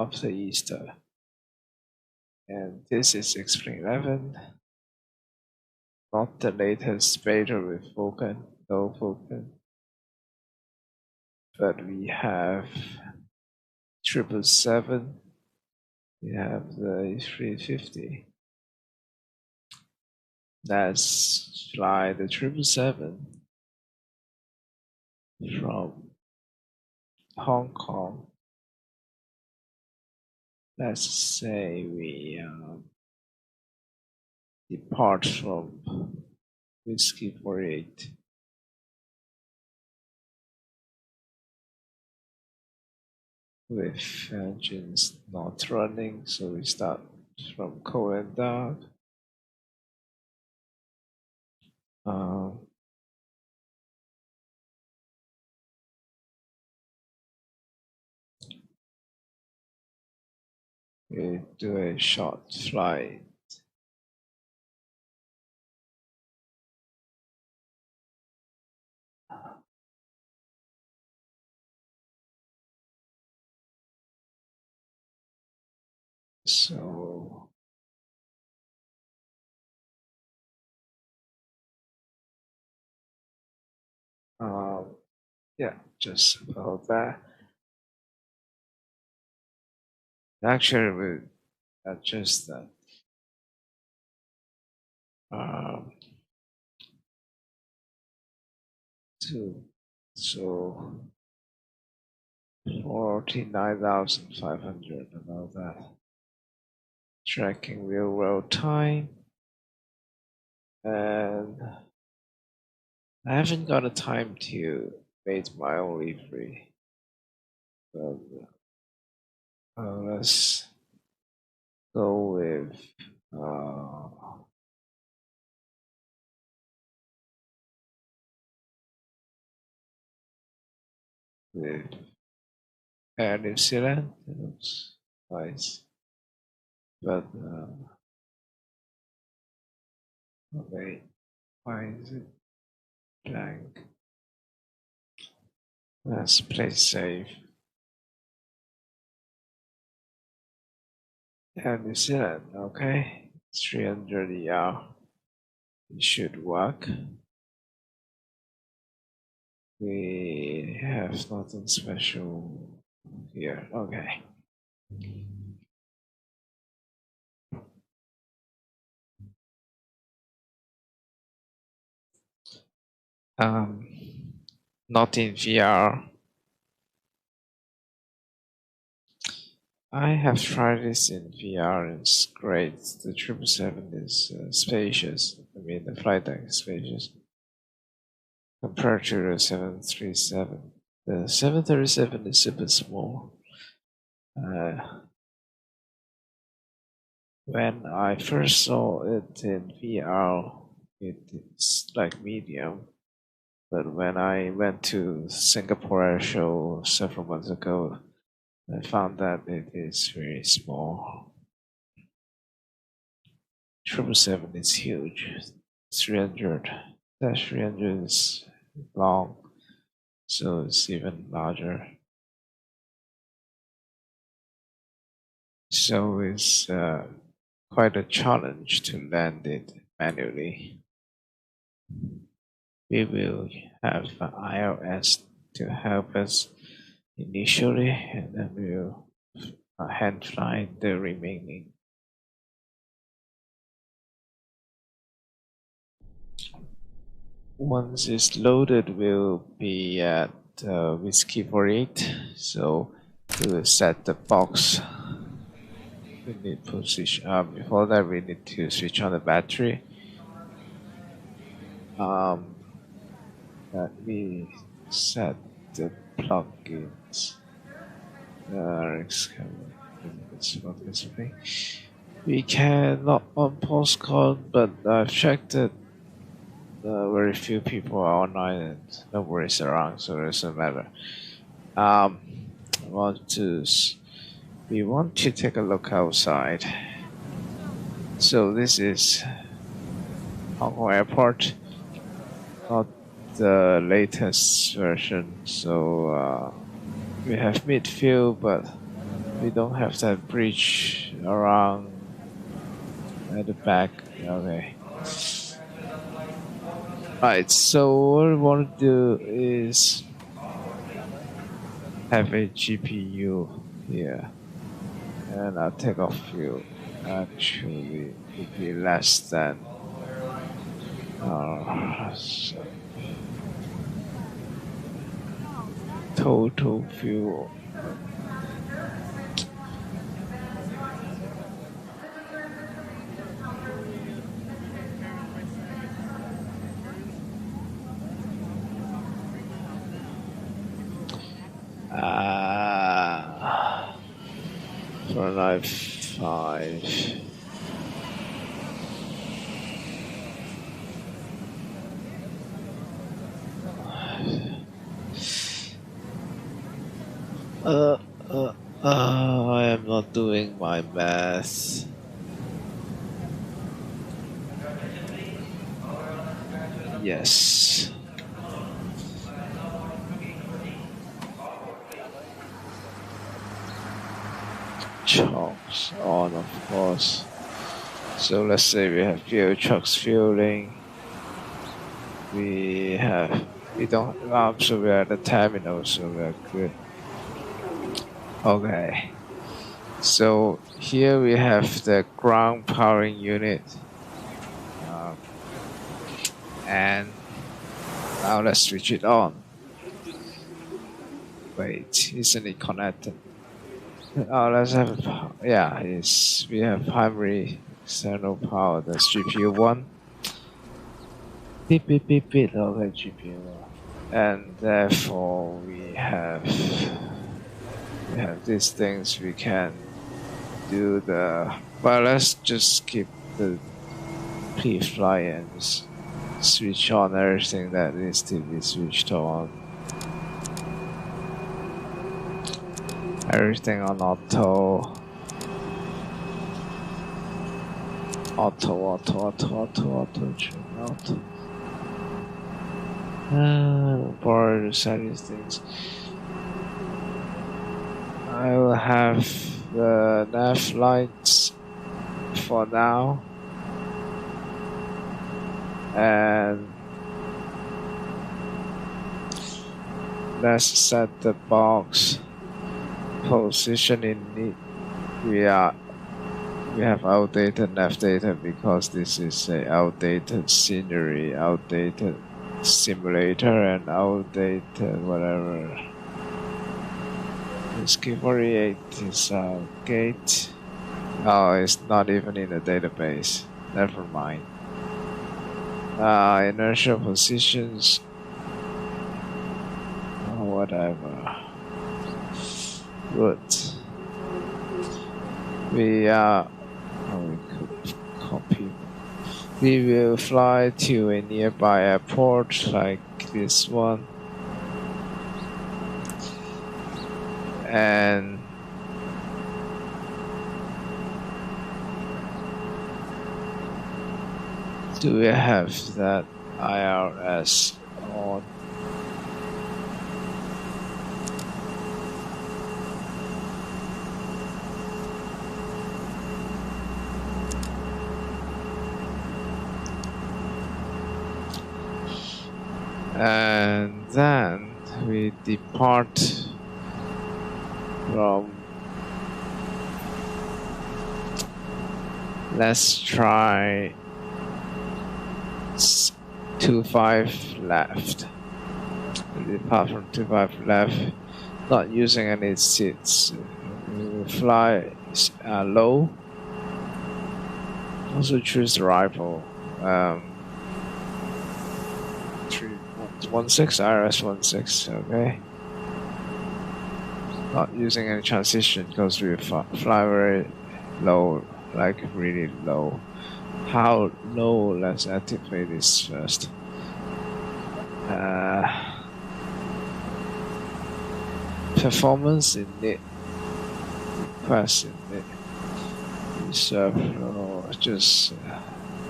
after Easter. And this is Spring 11, not the latest beta with Vulkan, no Vulkan. But we have 777, we have the 350. Let's fly the 777 from Hong Kong. Let's say we depart from Whiskey 48. With engines not running, so we start from cold and dark. We do a short flight. So yeah, just about that. Actually, we adjust that. So 49,500, about that. Tracking real world time. And I haven't got a time to make my own livery. But let's go with Air New Zealand. It looks nice. But wait, why is it blank? Let's play safe. Air New Zealand, okay. 300 ER. It should work. We have nothing special here. Okay. Not in VR. I have tried this in VR and it's great. The 777 is spacious. I mean, the flight deck is spacious compared to the 737. The 737 is super small. When I first saw it in VR, it's like medium. But when I went to Singapore Air Show several months ago, I found that it is very small. 777 is huge. 300. That 300 is long, so it's even larger. So it's quite a challenge to land it manually. We will have iOS to help us initially, and then we'll hand fly the remaining. Once it's loaded, we'll be at Whiskey 48, so we'll set the box. We need position. Before that, we need to switch on the battery. Let me set the plugins. We cannot on postcode, but I've checked it. Very few people are online and nobody's around, so it doesn't matter. We want to take a look outside. So this is Hong Kong Airport, not the latest version. So we have midfield, but We don't have that bridge around at the back. Okay. Right, so what we want to do is have a GPU here, and our takeoff fuel actually would be less than total fuel. For knife 5. I am not doing my math. Yes. Chocks on, of course. So let's say we have fuel trucks fueling. We don't, so we're at the terminal, so we're good. Okay. So here we have the ground powering unit. And now let's switch it on. Wait, isn't it connected? Let's have, yeah, we have primary external power, that's GPU 1. Beep, beep, beep, beep, okay, GPU 1. And therefore we have these things we can do but let's just keep the pre-fly and switch on everything that needs to be switched on. Everything on auto. Auto. Borrow to set these things. I will have the nav lights for now. And let's set the box position in it. We have outdated nav data because this is a outdated scenery, outdated simulator, and outdated whatever. This K48 is our gate. Oh, it's not even in the database. Never mind. Inertial positions. Whatever. Good. We could copy. We will fly to a nearby airport like this one. And do we have that IRS on? And then we depart from, let's try 25 left. We depart from 25 left, not using any seats. We will fly low. Also choose the rifle. 316 IRS 16, okay. Not using any transition because we fly very low, like really low. How low? Let's activate this first. Performance in it. Request in it. Reserve, just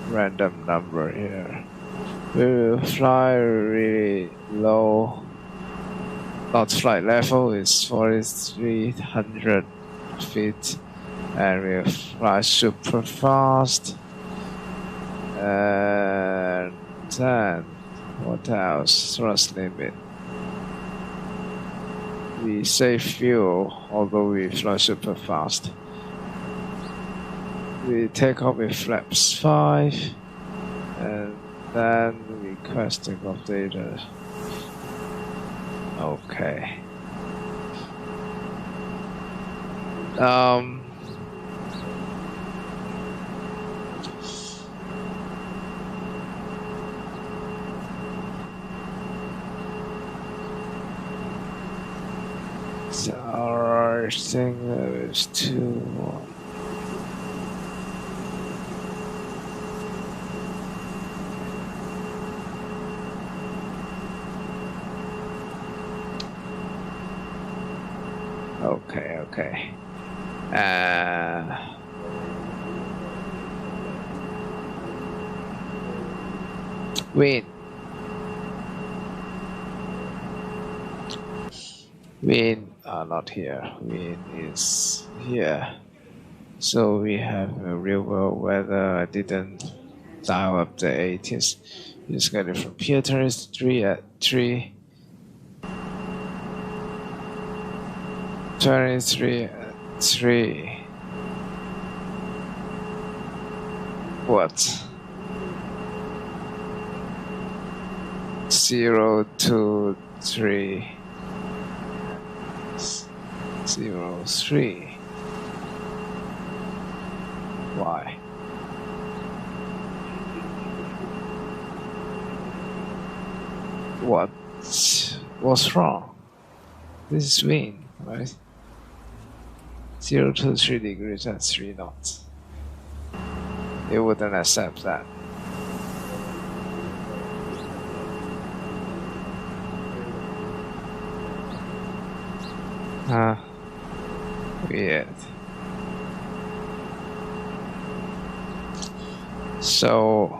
random number here. We will fly really low. Not flight level is 4,300 feet, and we'll fly super fast. And then, what else? Thrust limit. We save fuel, although we fly super fast. We take off with flaps 5, and then request takeoff data. Okay. So our thing is 2-1. Okay. Wind. Wind not here. Wind is here. So we have a real world weather. I didn't dial up the 80s. Just got it from Peter is 3 at 3. 23 at 3. What? 0, 2, 3. 0, 3. Why? What's wrong? This is wind, right? 0 to 3 degrees at 3 knots. It wouldn't accept that. Weird. So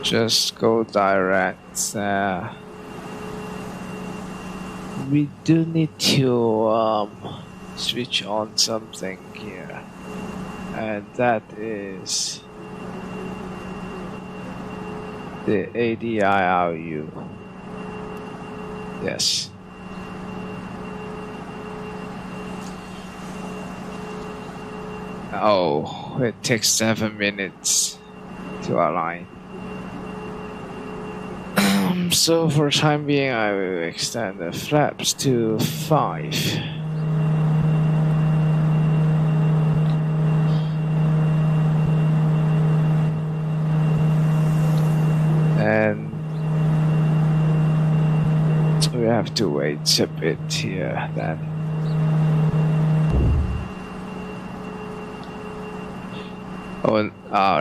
just go direct. We do need to switch on something here, and that is the ADIRU. Yes. Oh, it takes 7 minutes to align. So for the time being, I will extend the flaps to 5. And we have to wait a bit here then.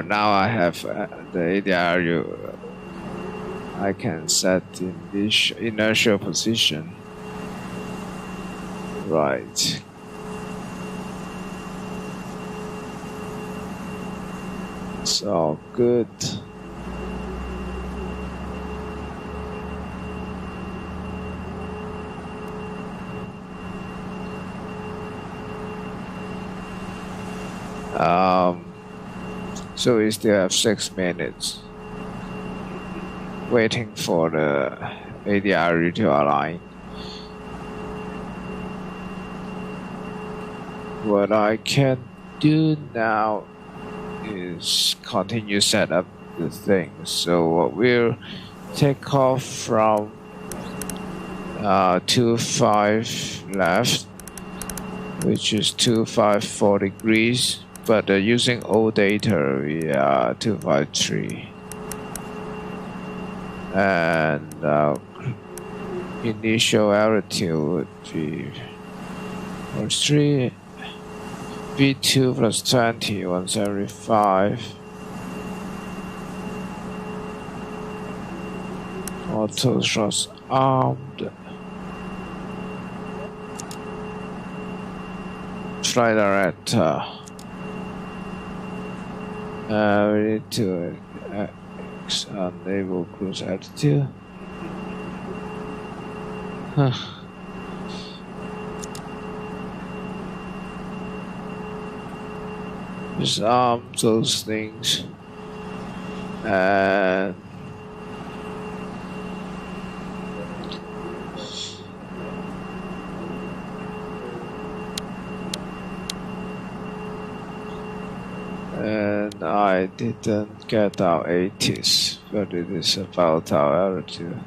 Now I have the ADIRU. I can set in this inertial position. Right. It's all good. So we still have 6 minutes waiting for the ADIRU to align. What I can do now is continue set up the thing. So we'll take off from 25 left, which is 254 degrees. But using old data, we are 253. And initial altitude would be 3 V2 plus 20, 175. Auto thrust armed. Flight director. We need to enable cruise altitude. disarm those things, and I didn't get our 80s, but it is about our altitude.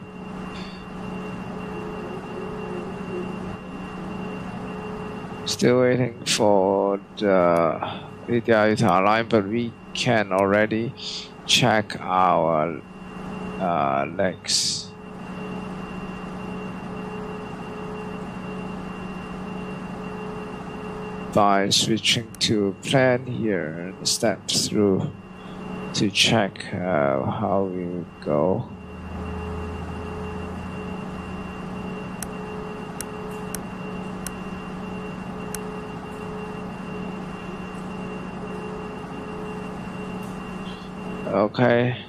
Still waiting for the ADI to align, but we can already check our legs. By switching to plan here and step through to check how we would go. Okay.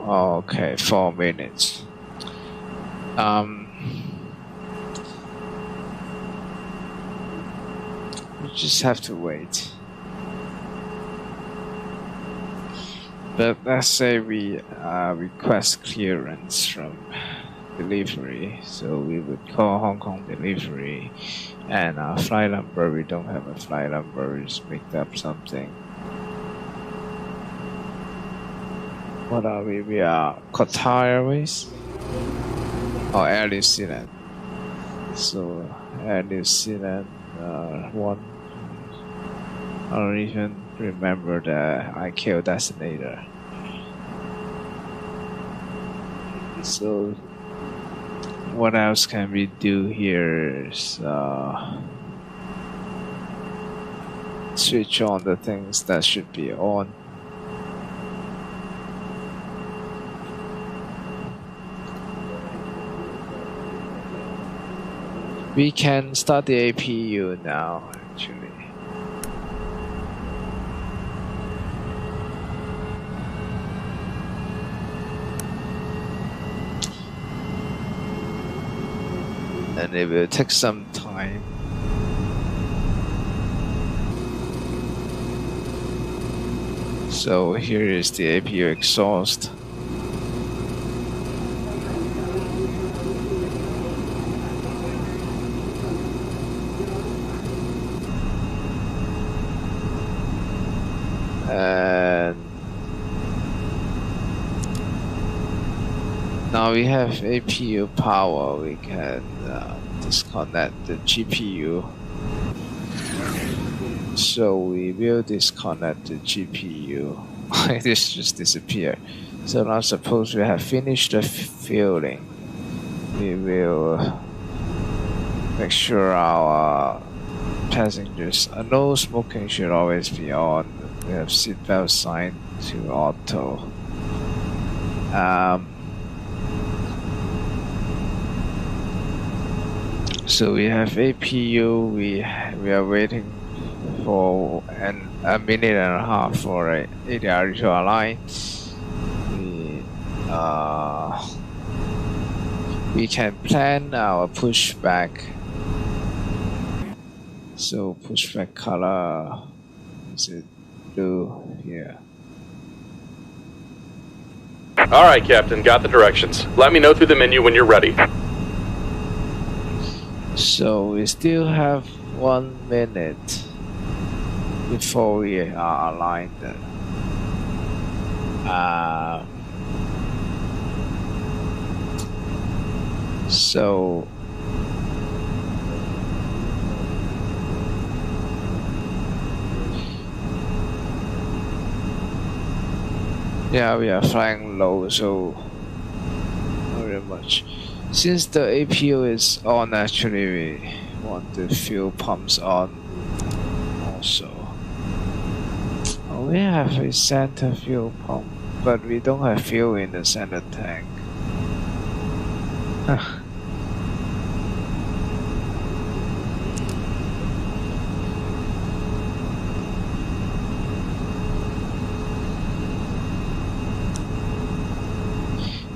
Okay, 4 minutes. We just have to wait. But let's say we request clearance from delivery, so we would call Hong Kong delivery, and our flight number, we don't have a flight number, we just make up something. What are we? We are Qatar Airways or Air New Zealand. So Air New Zealand one. I don't even remember the ICAO designator. So what else can we do here is switch on the things that should be on. We can start the APU now, actually. And it will take some time. So here is the APU exhaust. And now we have APU power, we can disconnect the GPU. So we will disconnect the GPU. This just disappeared. So now suppose we have finished the fueling, we will make sure our passengers, no smoking should always be on. We have seatbelt sign to auto. So we have APU. We are waiting for a minute and a half for ADR to align. We can plan our pushback. So pushback color is it blue here? All right, Captain. Got the directions. Let me know through the menu when you're ready. So we still have 1 minute before we are aligned. So yeah, we are flying low, so not very much. Since the APU is on, actually we want the fuel pumps on also. We have a center fuel pump, but we don't have fuel in the center tank.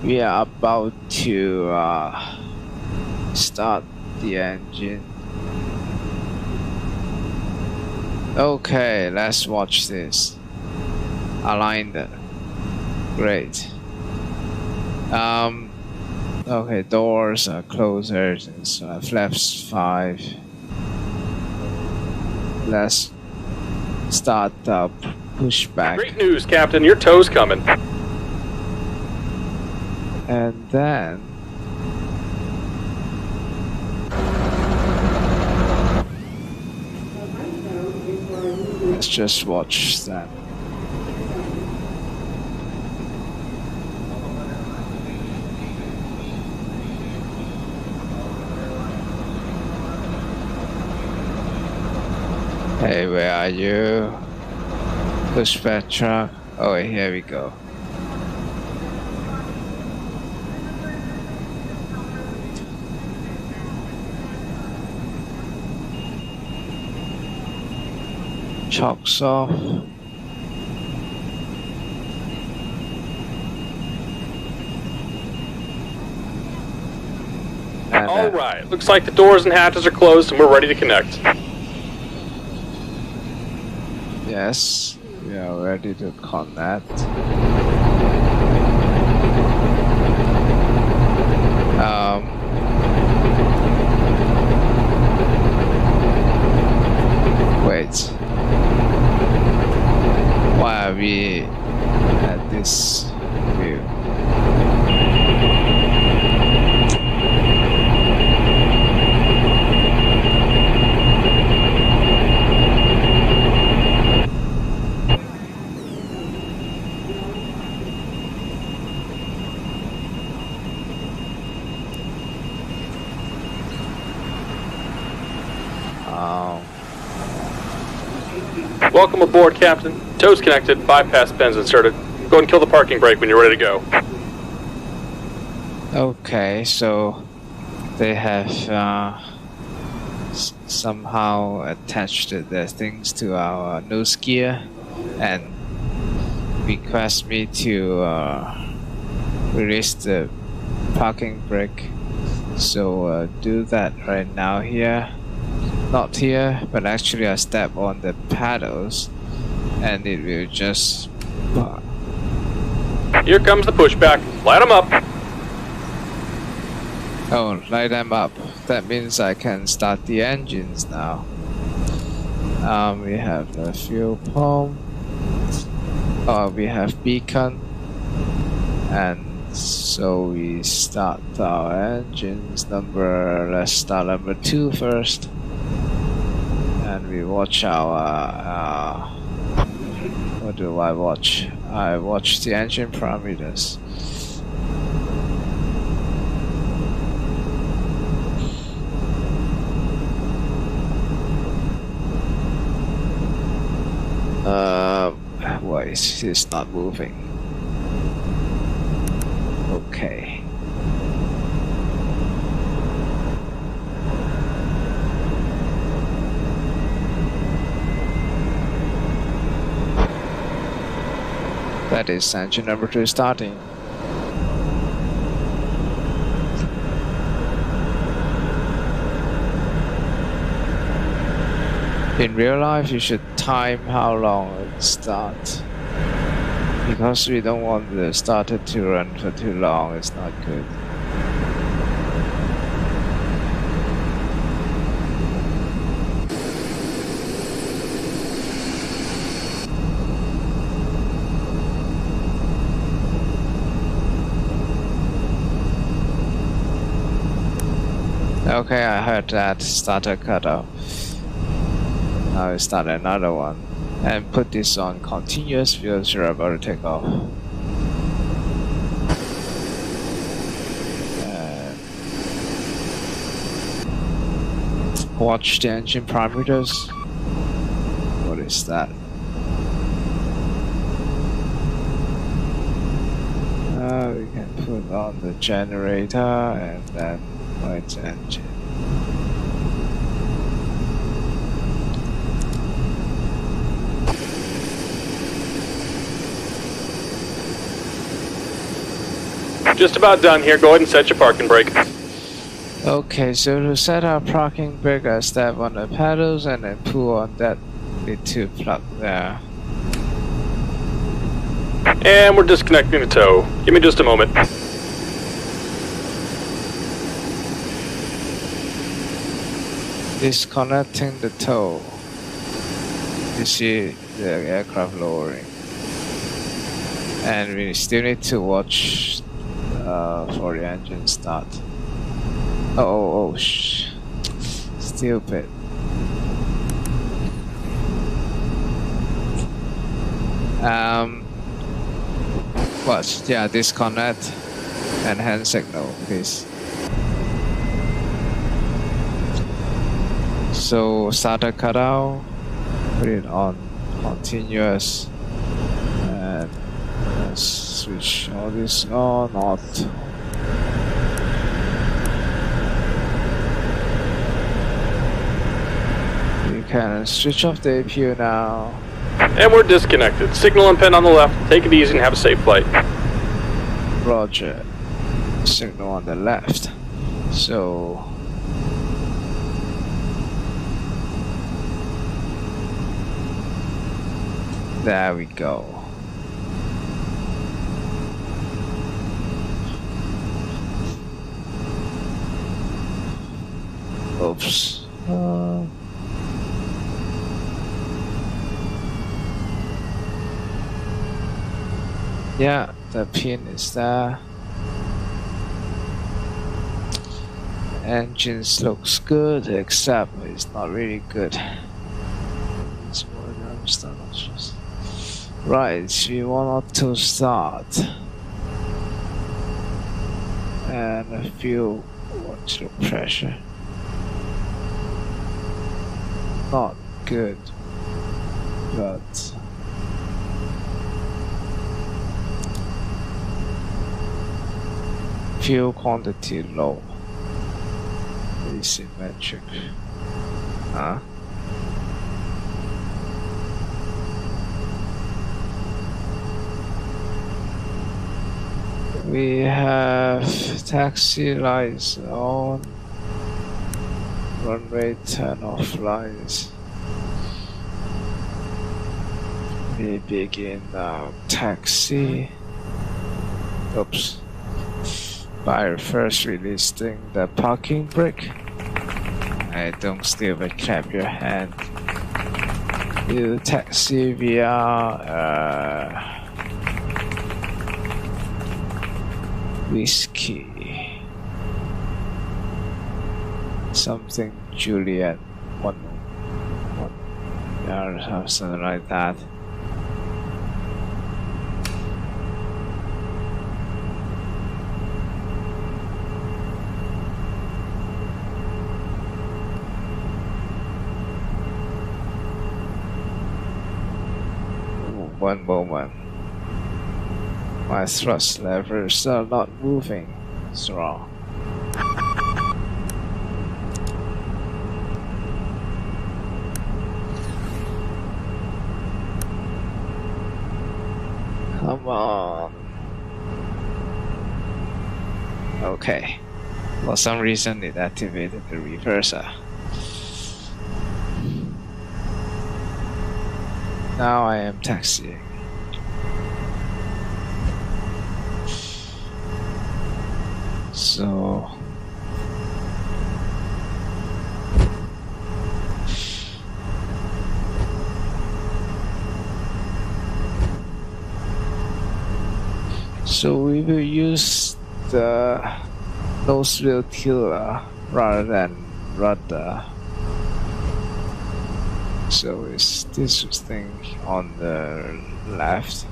We are about to start the engine. Okay, let's watch this. Aligned. Great. Okay, doors are closer. So flaps 5. Let's start the pushback. Great news, Captain. Your tow's coming. And then let's just watch that. Hey, where are you? Pushback truck. Oh, here we go. Chocks off. All right. Looks like the doors and hatches are closed and we're ready to connect. Yes, we are ready to connect. Wait. Why are we at this view? Welcome aboard, Captain. Tow's connected, bypass pins inserted. Go ahead and kill the parking brake when you're ready to go. Okay, so they have somehow attached their things to our nose gear and request me to release the parking brake. So do that right now here. Not here, but actually I step on the paddles and it will just... Here comes the pushback. Light them up. Oh, light them up. That means I can start the engines now. We have the fuel pump. We have beacon. And so we start our engines. Let's start number 2 first. And we watch our... what do I watch? I watch the engine parameters. Why is this not moving? Okay. That is engine number 2 starting. In real life, you should time how long it starts. Because we don't want the starter to run for too long, it's not good. Okay, I heard that starter cut off. Now we start another one and put this on continuous because you're about to take off. Watch the engine parameters. What is that? We can put on the generator and then light engine. Just about done here. Go ahead and set your parking brake. Okay, so to set our parking brake, I step on the pedals and then pull on that Need to plug there. And we're disconnecting the tow. Give me just a moment. Disconnecting the tow. You see the aircraft lowering. And we still need to watch for the engine start. Stupid. Watch, yeah, disconnect and hand signal, please. So starter cutout, put it on continuous, and let's switch all this on, auto. You can switch off the APU now. And we're disconnected. Signal and pen on the left. Take it easy and have a safe flight. Roger. Signal on the left. So there we go. Oops. Yeah, the pin is there. Engines looks good, except it's not really good. Right, we want to start. And a few watch the pressure. Not good, but fuel quantity low. Asymmetric. Huh? We have taxi lights on. Runway turn off lights. We begin now. Taxi. Oops. By first releasing the parking brake. I don't steal, but clap your hand. You taxi via whiskey. Something Juliet 1 or something like that. One moment. My thrust levers are not moving. What's wrong? Come on. Okay. For some reason it activated the reverser. Now I am taxiing. So we will use the nose wheel tiller rather than rudder. So it's this thing on the left.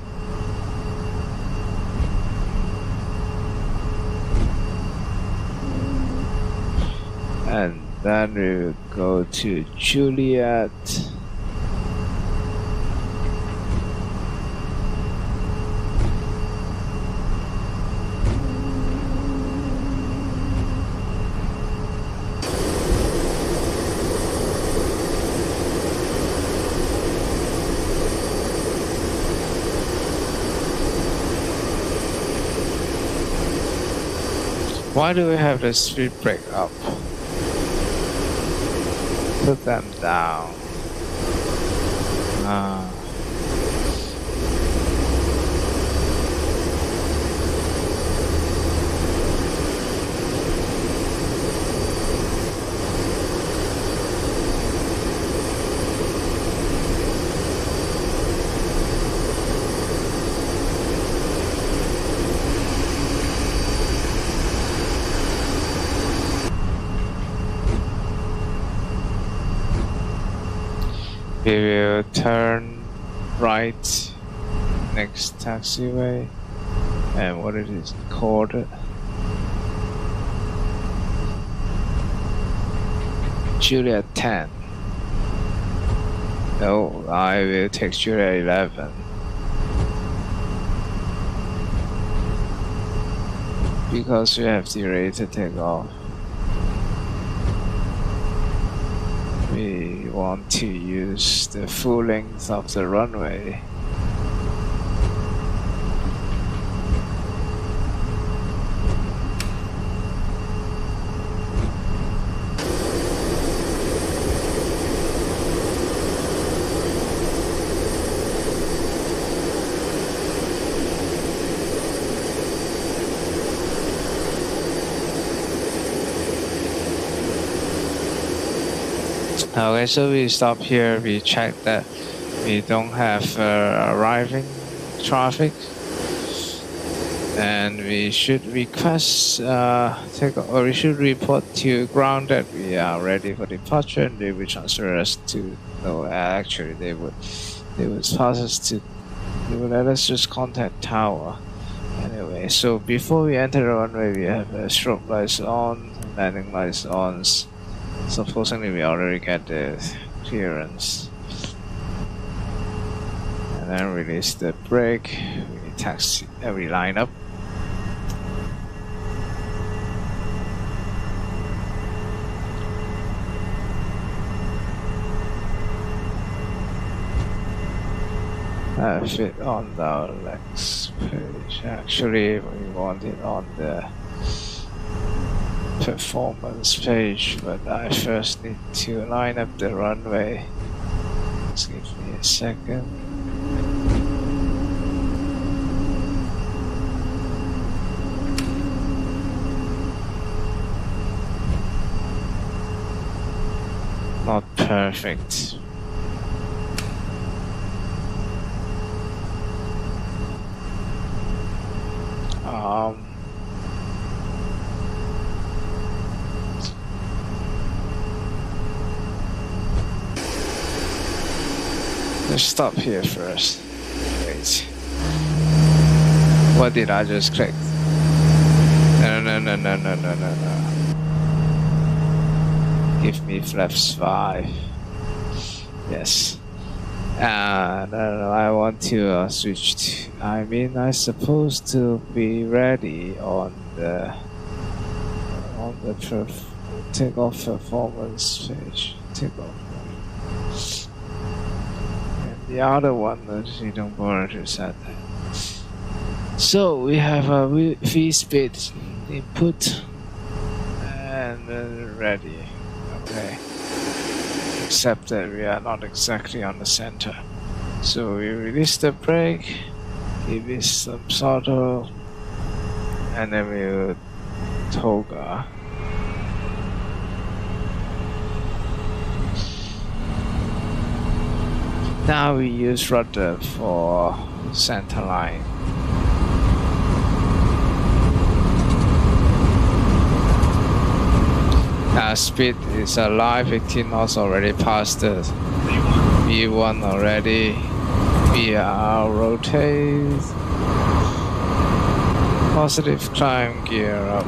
And then we will go to Juliet. Why do we have the speed brake up? Put them down. We will turn right next taxiway, and what it is called? Juliet 10. No, I will take Juliet 11. Because we have the ready to take off. We want to use the full length of the runway. Okay, so we stop here, we check that we don't have arriving traffic, and we should request we should report to ground that we are ready for departure, and they will transfer us to actually they would pass us to, they would let us just contact tower. Anyway, so before we enter the runway, we have strobe lights on, landing lights on. Supposedly we already get the clearance, and then release the brake. We taxi every line up. Fit on the next page. Actually, we want it on the performance page, but I first need to line up the runway. Just give me a second. Not perfect. Let's stop here first. Wait. What did I just click? No. Give me flaps 5. Yes. No, I want to switch to, I'm supposed to be ready on the takeoff performance page. Takeoff. The other one that you don't bother to set that. So we have a V-speed input and ready. Okay. Except that we are not exactly on the center. So we release the brake, give it some throttle, and then we will toggle. Now we use rudder for center line. Our speed is alive, 18 knots already passed the V1 already. We are rotate. Positive climb, gear up.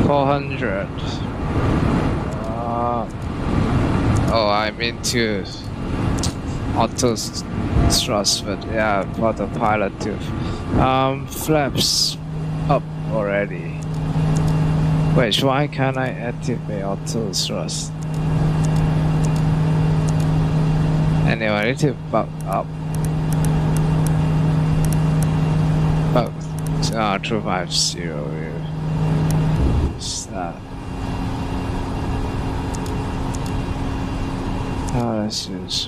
$400. Oh, I'm into auto thrust, but yeah, autopilot too. Flaps up already. Wait, why can't I activate auto thrust? Anyway, I need to buck up. Buck 250. Start. Let's use.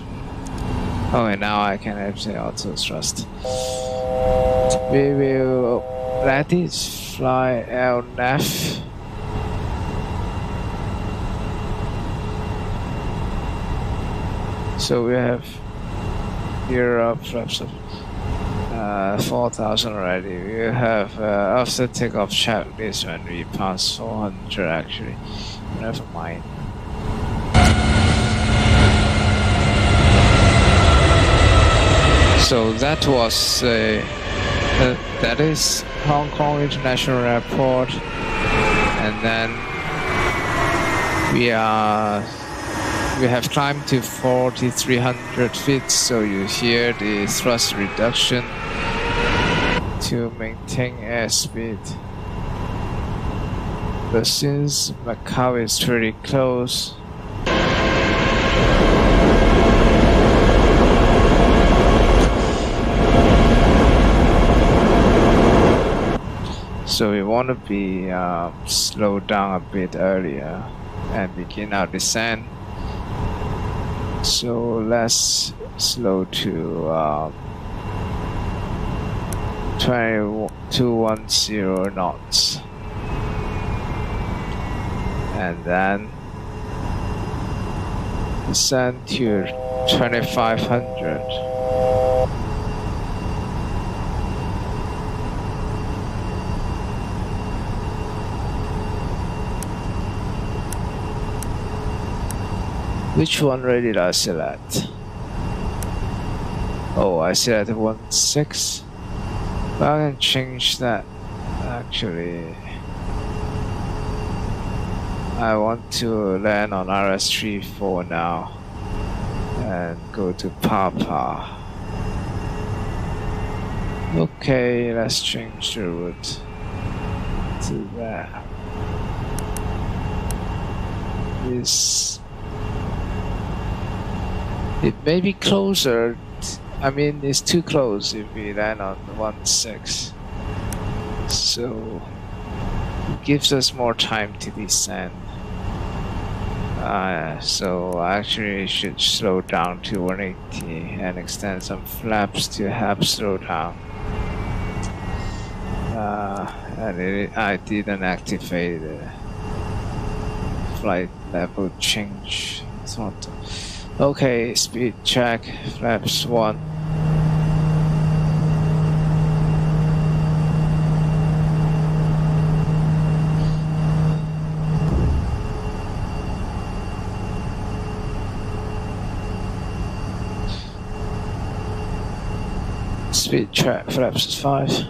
Oh, and now I can actually auto thrust. We will let it fly LNAV. So we have here flaps of 4,000 already. We have after takeoff checklist when we pass 400 actually. Never mind. So that was that is Hong Kong International Airport, and then we have climbed to 4,300 feet. So you hear the thrust reduction to maintain airspeed. But since Macau is pretty close, so we want to be slowed down a bit earlier and begin our descent. So let's slow to 210 knots, and then descend to 2,500. Which one rate did I select? Oh, I selected 1.6. But I can change that. Actually, I want to land on RS-34 now and go to Papa. Okay, let's change the route to that. It may be closer. I mean, it's too close if we land on 1.6. So it gives us more time to descend. So actually, should slow down to 180 and extend some flaps to help slow down. And I didn't activate the flight level change. Okay, speed check, flaps 1. Speed check, flaps 5.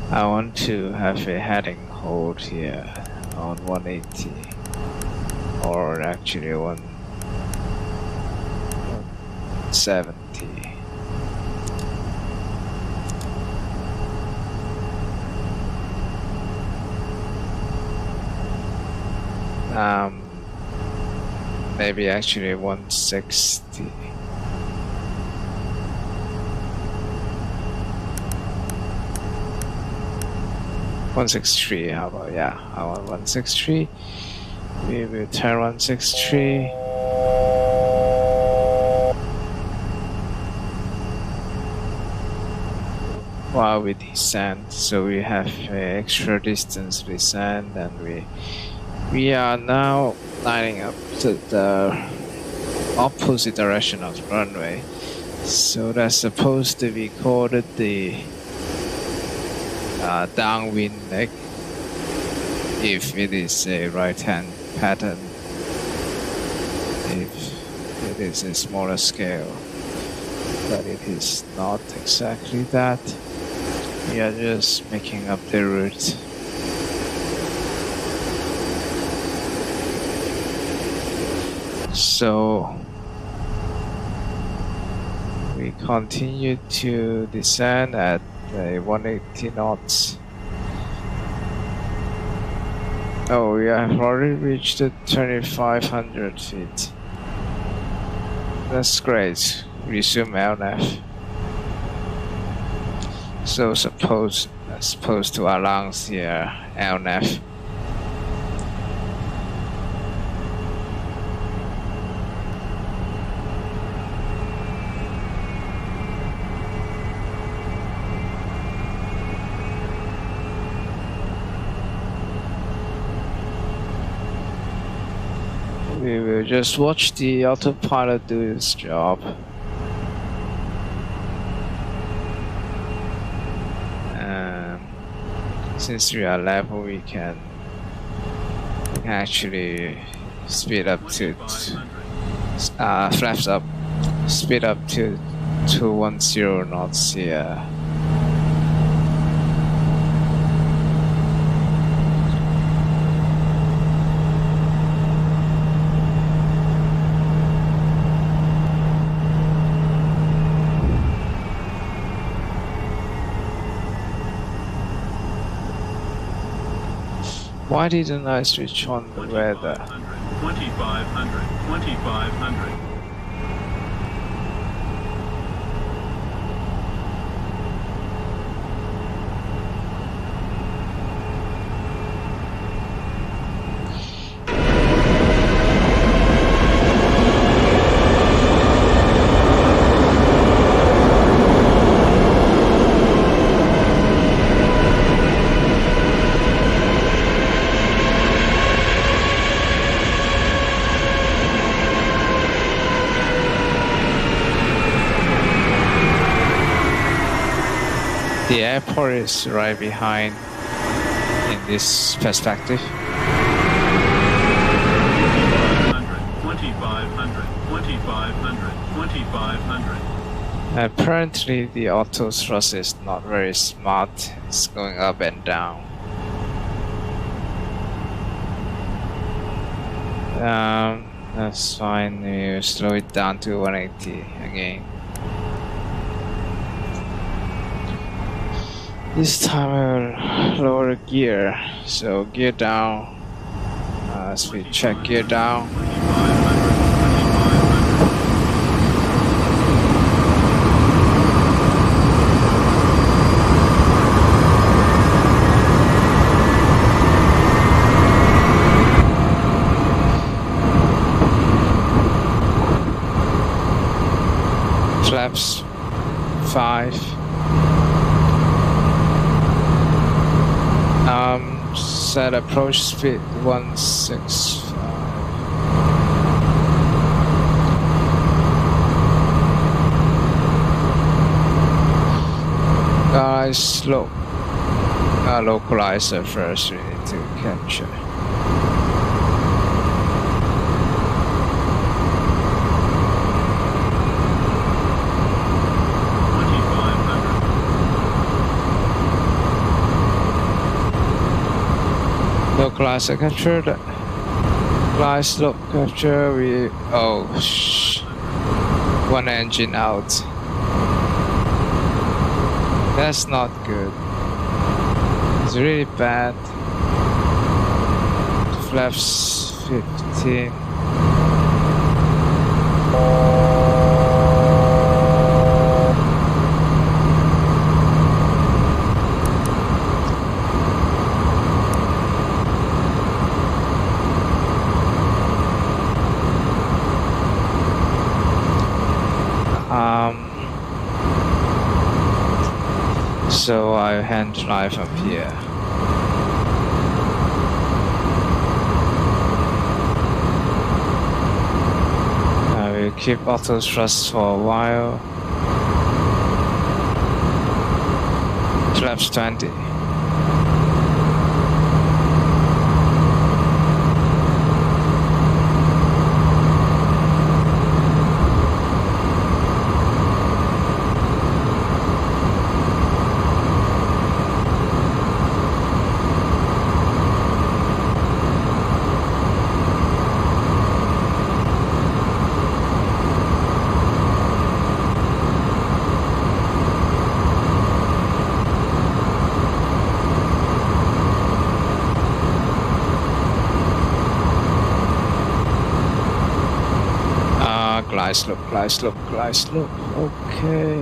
I want to have a heading hold here on 180, or actually 170. Maybe actually 160. .163, how about, yeah, I want 163. We will turn 163. While we descend, so we have extra distance to descend, and we are now lining up to the opposite direction of the runway. So that's supposed to be called the downwind leg, if it is a right-hand pattern, if it is a smaller scale, but it is not exactly that. We are just making up the route. So we continue to descend at 180 knots. Oh, we have already reached the 2,500 feet. That's great. Resume LNAV. So supposed to announce here LNF. We will just watch the autopilot do its job. Since we are level, we can actually speed up to flaps up, speed up to 210 knots here. Why didn't I switch on the weather? 2500, 2500. The airport is right behind in this perspective. 2500, 2500, 2500. Apparently the auto thrust is not very smart. It's going up and down. That's fine. You slow it down to 180 again. This time I will lower gear, so gear down, speed check, gear down. Flaps 5. Set approach speed 165. Slope. Localizer first we need to capture. Localizer captured. Glide slope capture. One engine out. That's not good. It's really bad. Flaps 15. So I hand drive up here. I will keep auto thrust for a while. Flaps 20. Glide slope, okay.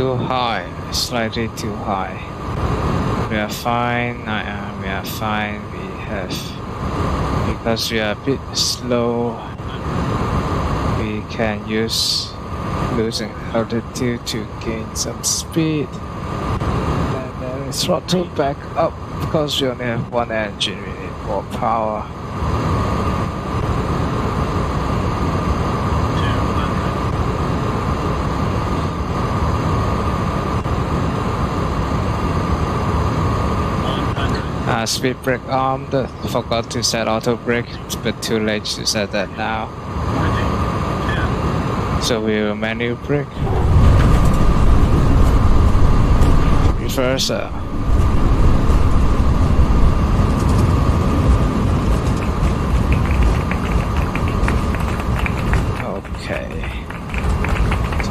too high, slightly too high. We are fine. We are fine. We have, because we are a bit slow, we can use losing altitude to gain some speed. And then we throttle back up because we only have one engine. We need more power. 100. Speed brake armed. Forgot to set auto brake, but too late to set that now. 20. 10. So we will manual brake. Reverser. Okay.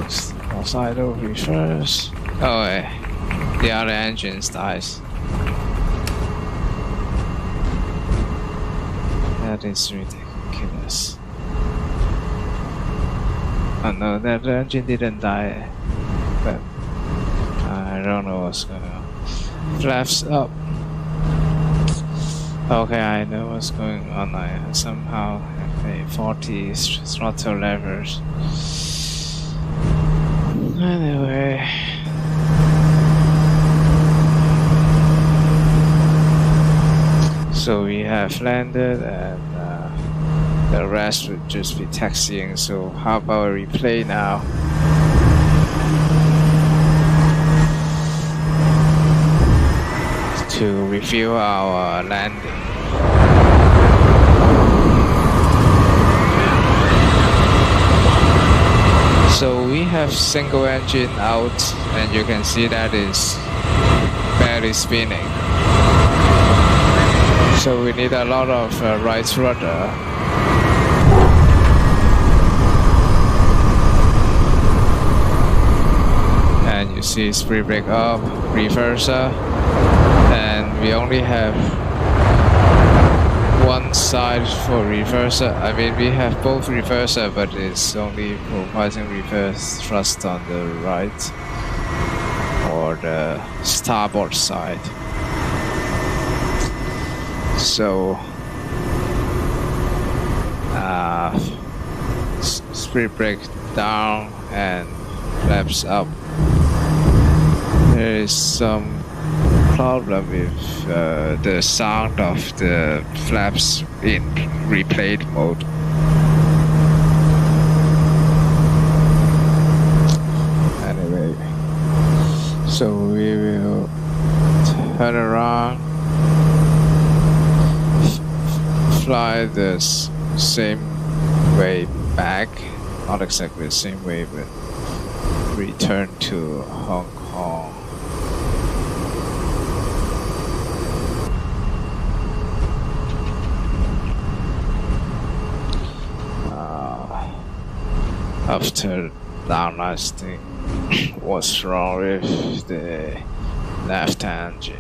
Just outside of reverse. Oh, the other engines dies. That is ridiculous. Oh no, that engine didn't die, but I don't know what's going on. Flaps up. Okay, I know what's going on. I somehow have a 40 throttle levers. Anyway. So we have landed, and the rest would just be taxiing. So how about we replay now? To review our landing. So we have single engine out, and you can see that is barely spinning. So we need a lot of right rudder. And you see speed brake up, reverser, and we only have one side for reverser. I mean, we have both reverser, but it's only providing reverse thrust on the right or the starboard side. So speed brake down and flaps up. There is some problem with the sound of the flaps in replayed mode. Anyway, so we will turn around, fly the same way back, not exactly the same way, but return to Hong Kong. After downlasting, what's wrong with the left engine?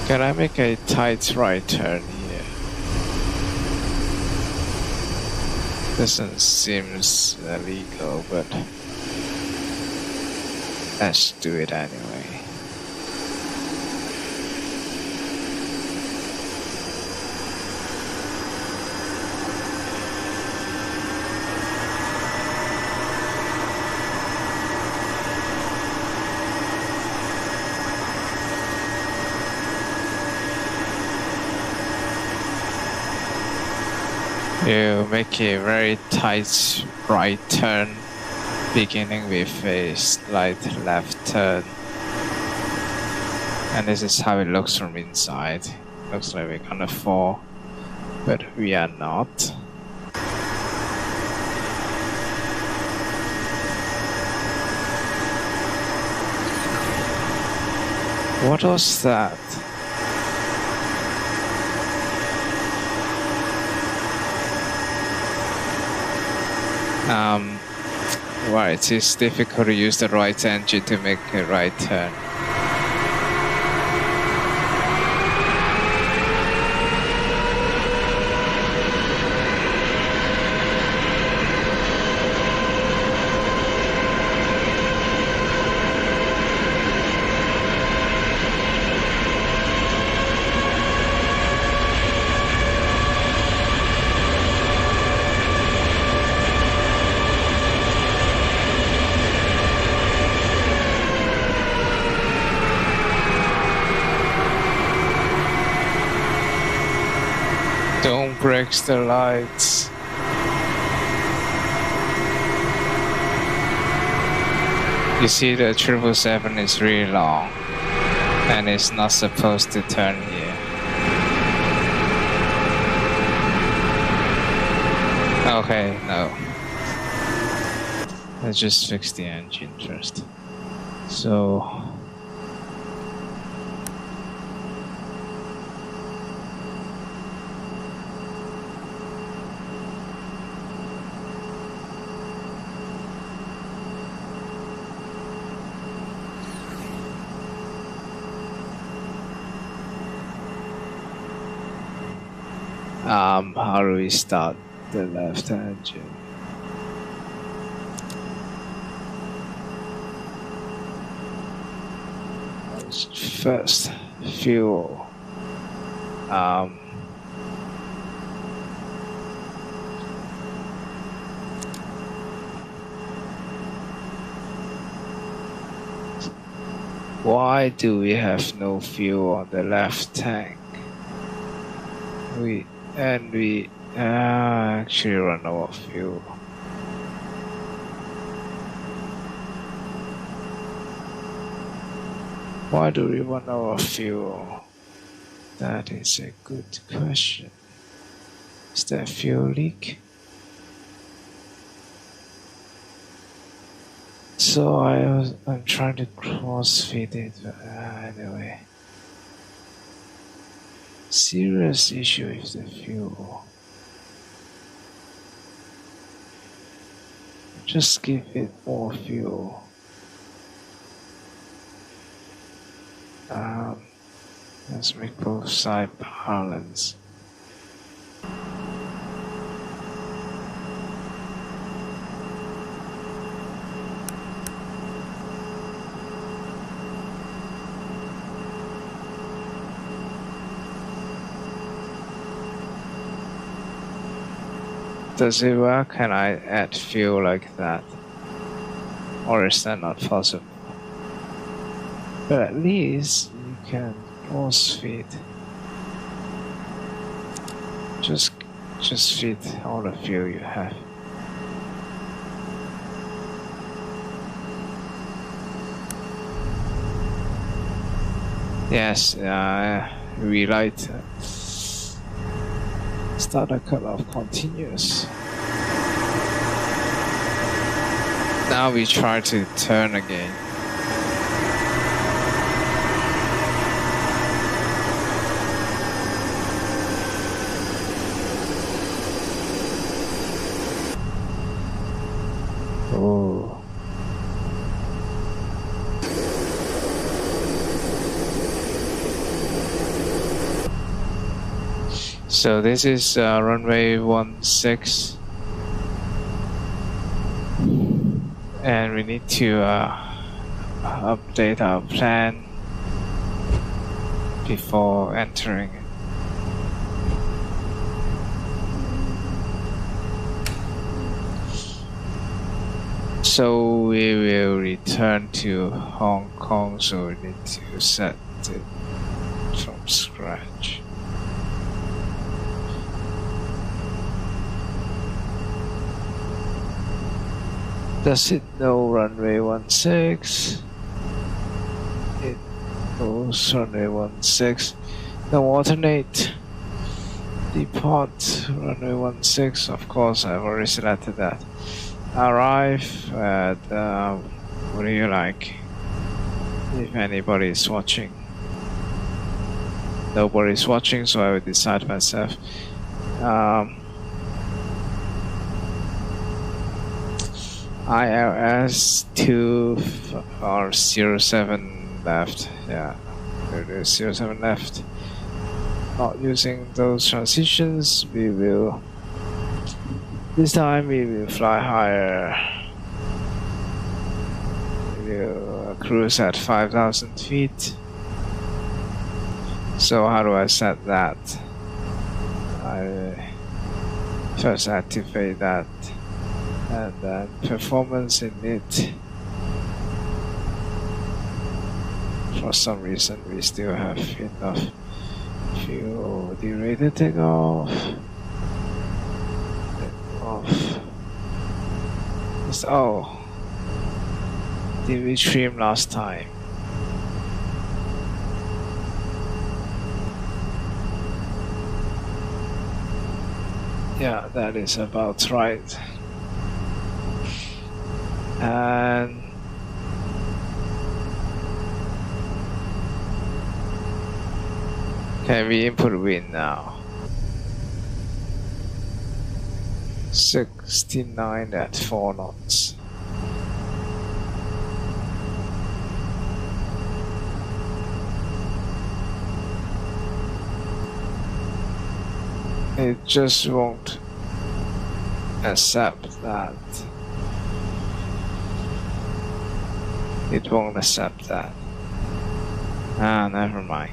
Can I make a tight right turn here? Doesn't seem illegal, but let's do it anyway. You make a very tight right turn, beginning with a slight left turn. And this is how it looks from inside. Looks like we're gonna fall, but we are not. What was that? Right, it's difficult to use the right engine to make a right turn. Don't break the lights. You see the 777 is really long and it's not supposed to turn here. Okay, no. Let's just fix the engine first. So how do we start the left engine? First, fuel. Why do we have no fuel on the left tank? We actually run out of fuel. Why do we run out of fuel? That is a good question. Is there a fuel leak? So I'm trying to cross-feed it, but anyway. Serious issue is the fuel. Just give it more fuel. Let's make both sides balanced. Does it work? Can I add fuel like that? Or is that not possible? But at least you can force feed. Just feed all the fuel you have. Yes, relight. Start a cutoff continuous. Now we try to turn again. Oh. So this is runway 16, and we need to update our plan before entering it. So we will return to Hong Kong, so we need to set it from scratch. Does it know runway 16? It knows runway 16. Now alternate. Depart runway 16. Of course, I've already selected that. Arrive at what do you like? If anybody is watching. nobody's watching, so I will decide myself. ILS 2 or 07 left. Yeah, there is 07 left. Not using those transitions, we will. This time we will fly higher. We will cruise at 5,000 feet. So how do I set that? I first activate that, and then performance in it. For some reason we still have enough fuel. Derated takeoff. Oh, did we trim last time? Yeah, that is about right. And can we input wind now? 69 at 4 knots. It just won't accept that. It won't accept that. Ah, never mind.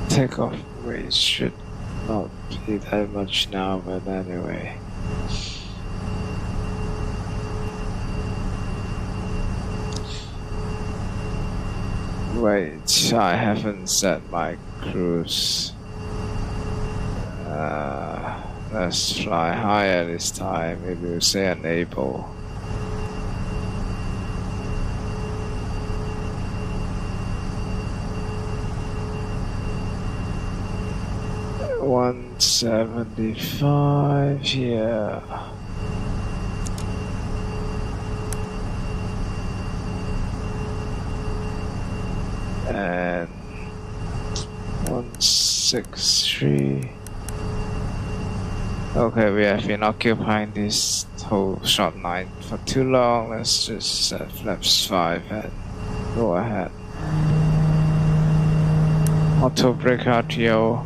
Takeoff weight should not be that much now, but anyway. Wait, I haven't set my cruise. Let's fly higher this time. Maybe we'll say enable. $175 here. And 163. Okay, we have been occupying this whole short line for too long. Let's just set flaps 5 and go ahead. Auto brake RTO.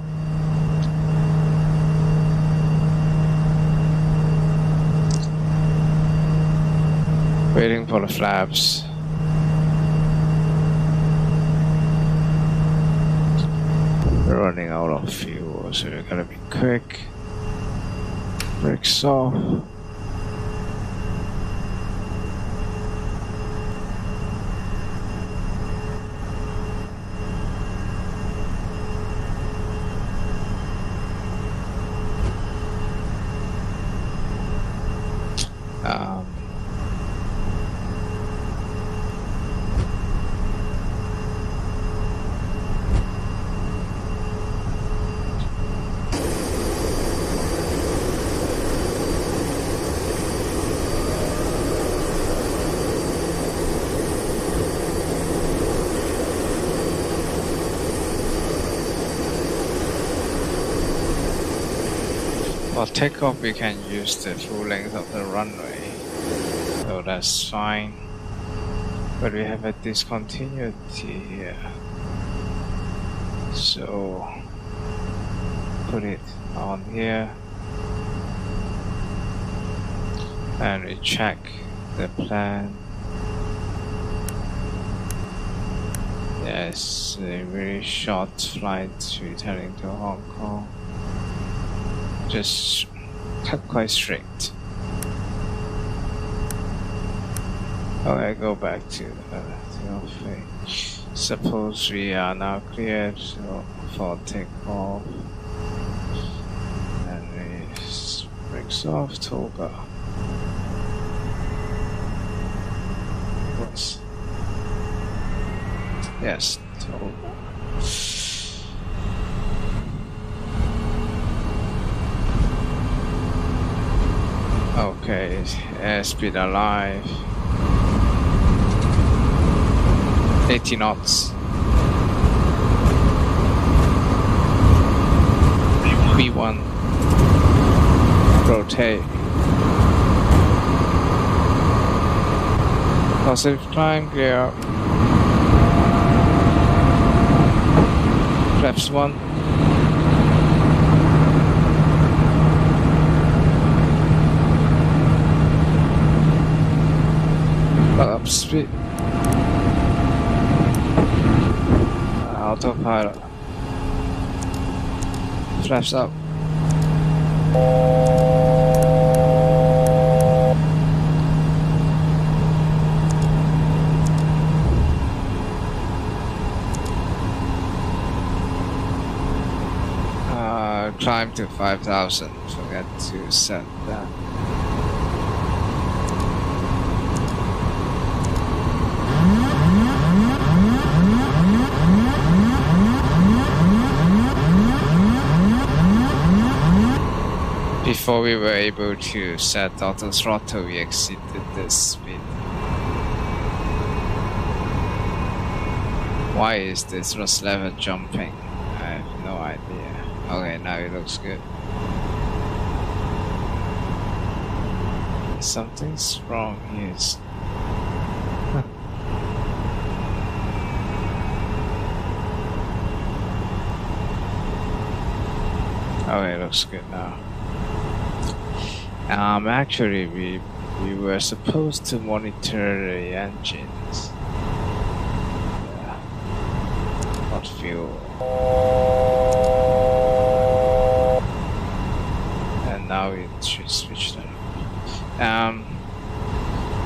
Waiting for the flaps. We're running out of fuel, so we're gonna be quick. Brakes off. For takeoff, we can use the full length of the runway, so that's fine. But we have a discontinuity here, so put it on here, and we check the plan. Yes, a very short flight returning to Hong Kong. Just cut quite straight. Okay, go back to the page. Suppose we are now cleared for takeoff. And we brakes off, toga. What's yes, toga. Okay, airspeed alive. 80 knots. V1. Rotate. Positive climb, clear up. Flaps 1. Up speed. Autopilot. Flaps up. Climb to 5,000. Forget to set that. Before we were able to set auto throttle, we exceeded this speed. Why is this thrust lever jumping? I have no idea. Okay, now it looks good. Something's wrong here. Okay, it looks good now. Actually, we were supposed to monitor the engines. Yeah. Not fuel. And now it should switch them.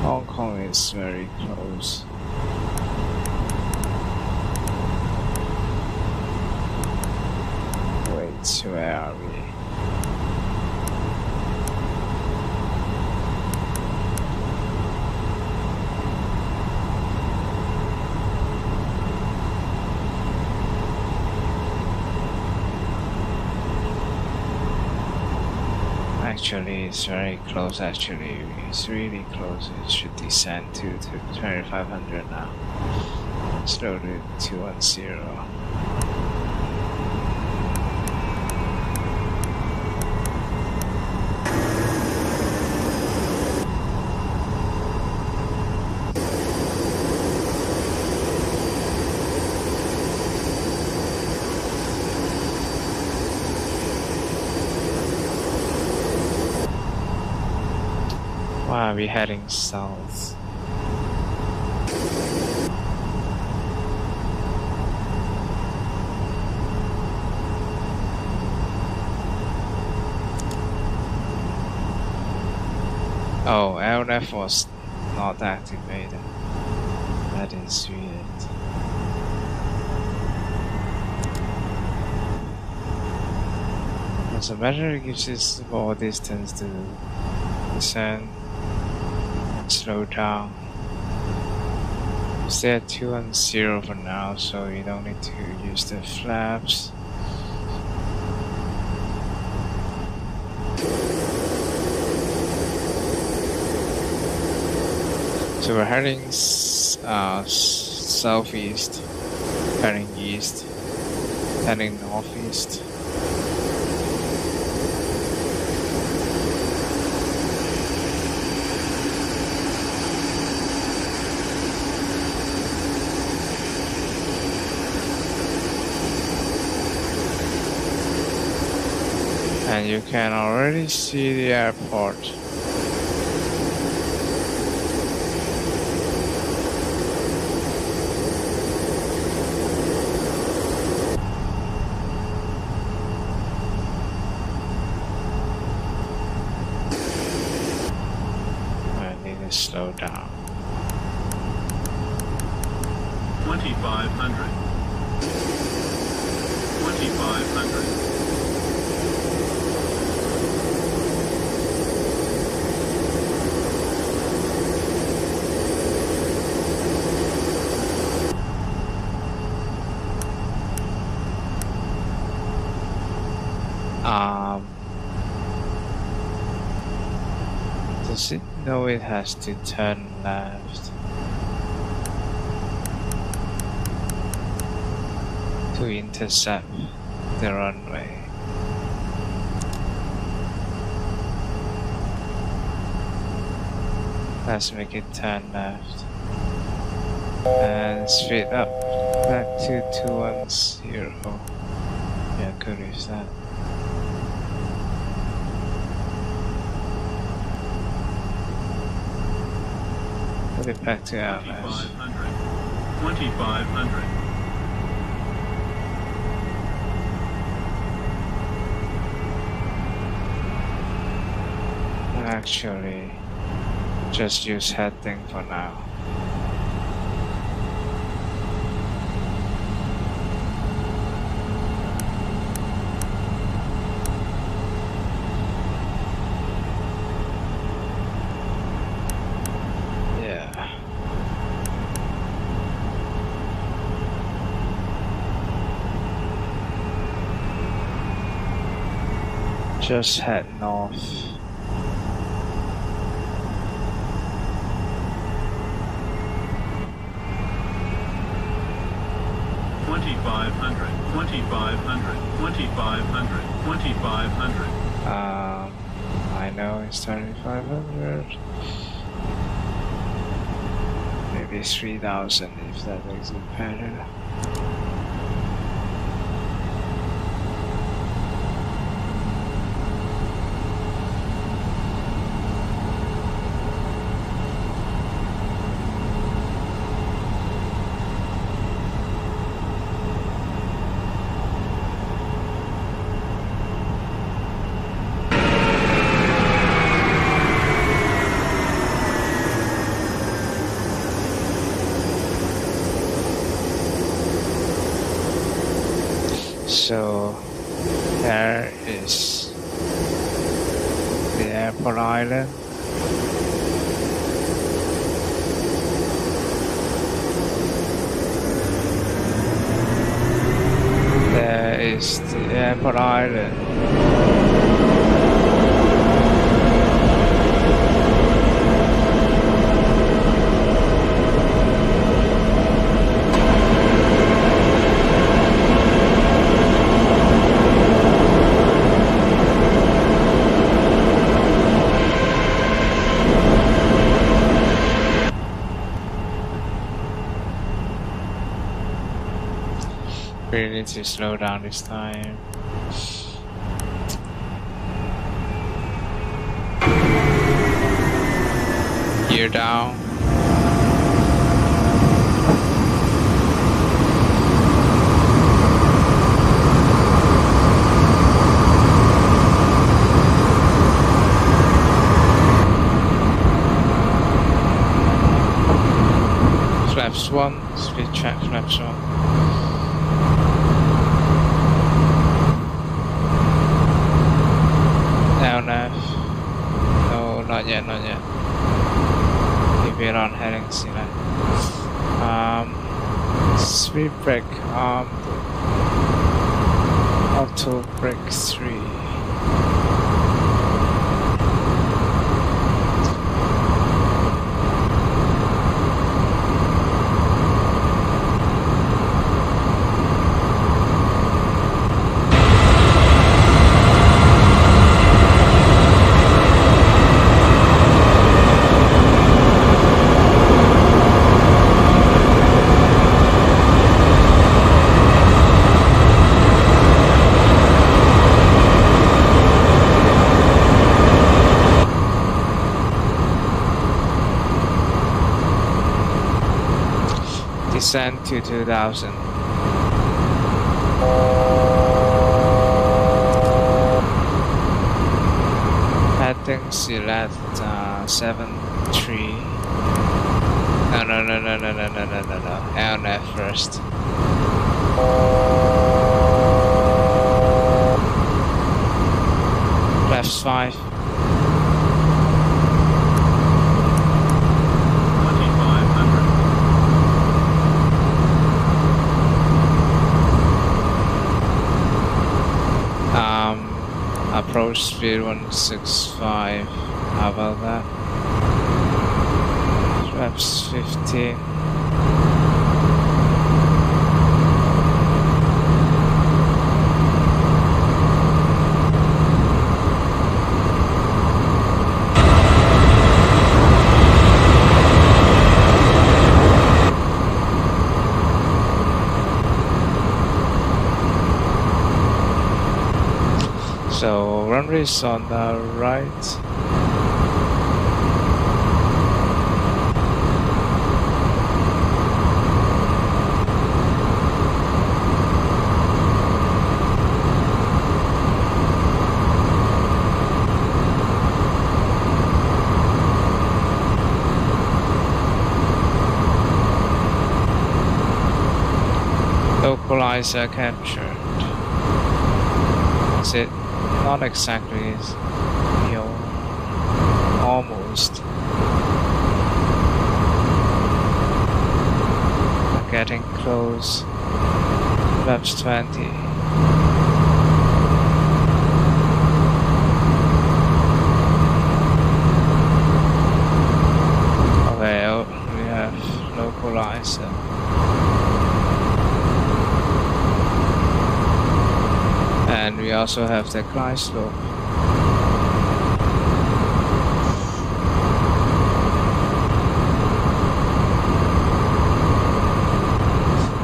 Hong Kong is very close. Wait, where are we? Actually, it's very close. Actually, it's really close. It should descend to 2500 now. Slow to 210. Wow, we're heading south. Oh, LF was not activated. That is weird. So battery gives us more distance to descend. Slow down. Stay at 210 for now, so you don't need to use the flaps. So we're heading southeast, heading east, heading northeast. And you can already see the airport. I need to slow down. 2500. 2500. Does it know it has to turn left to intercept the runway? Let's make it turn left and speed up back to 210. Yeah, could use that. Put it back to LS. 2500. Actually, just use heading for now. Yeah. Just head north. I know it's 2500. Maybe 3000 if that makes it better. So there is the airport island. There is the airport island. Really need to slow down this time. Gear down. Flaps 1, speed check flaps 1. LNF. No, not yet, not yet. Keep it on heading select. Speed brake armed. Auto brake 3. Descend to 2000. Heading select 73. No. LNF first. Left 5. Approach speed 165. How about that? Flaps 15. So runway is on the right. Localizer captured. Is it? Not exactly, almost. Getting close. Flaps 20. Well, we have localizer. And we also have the glide slope.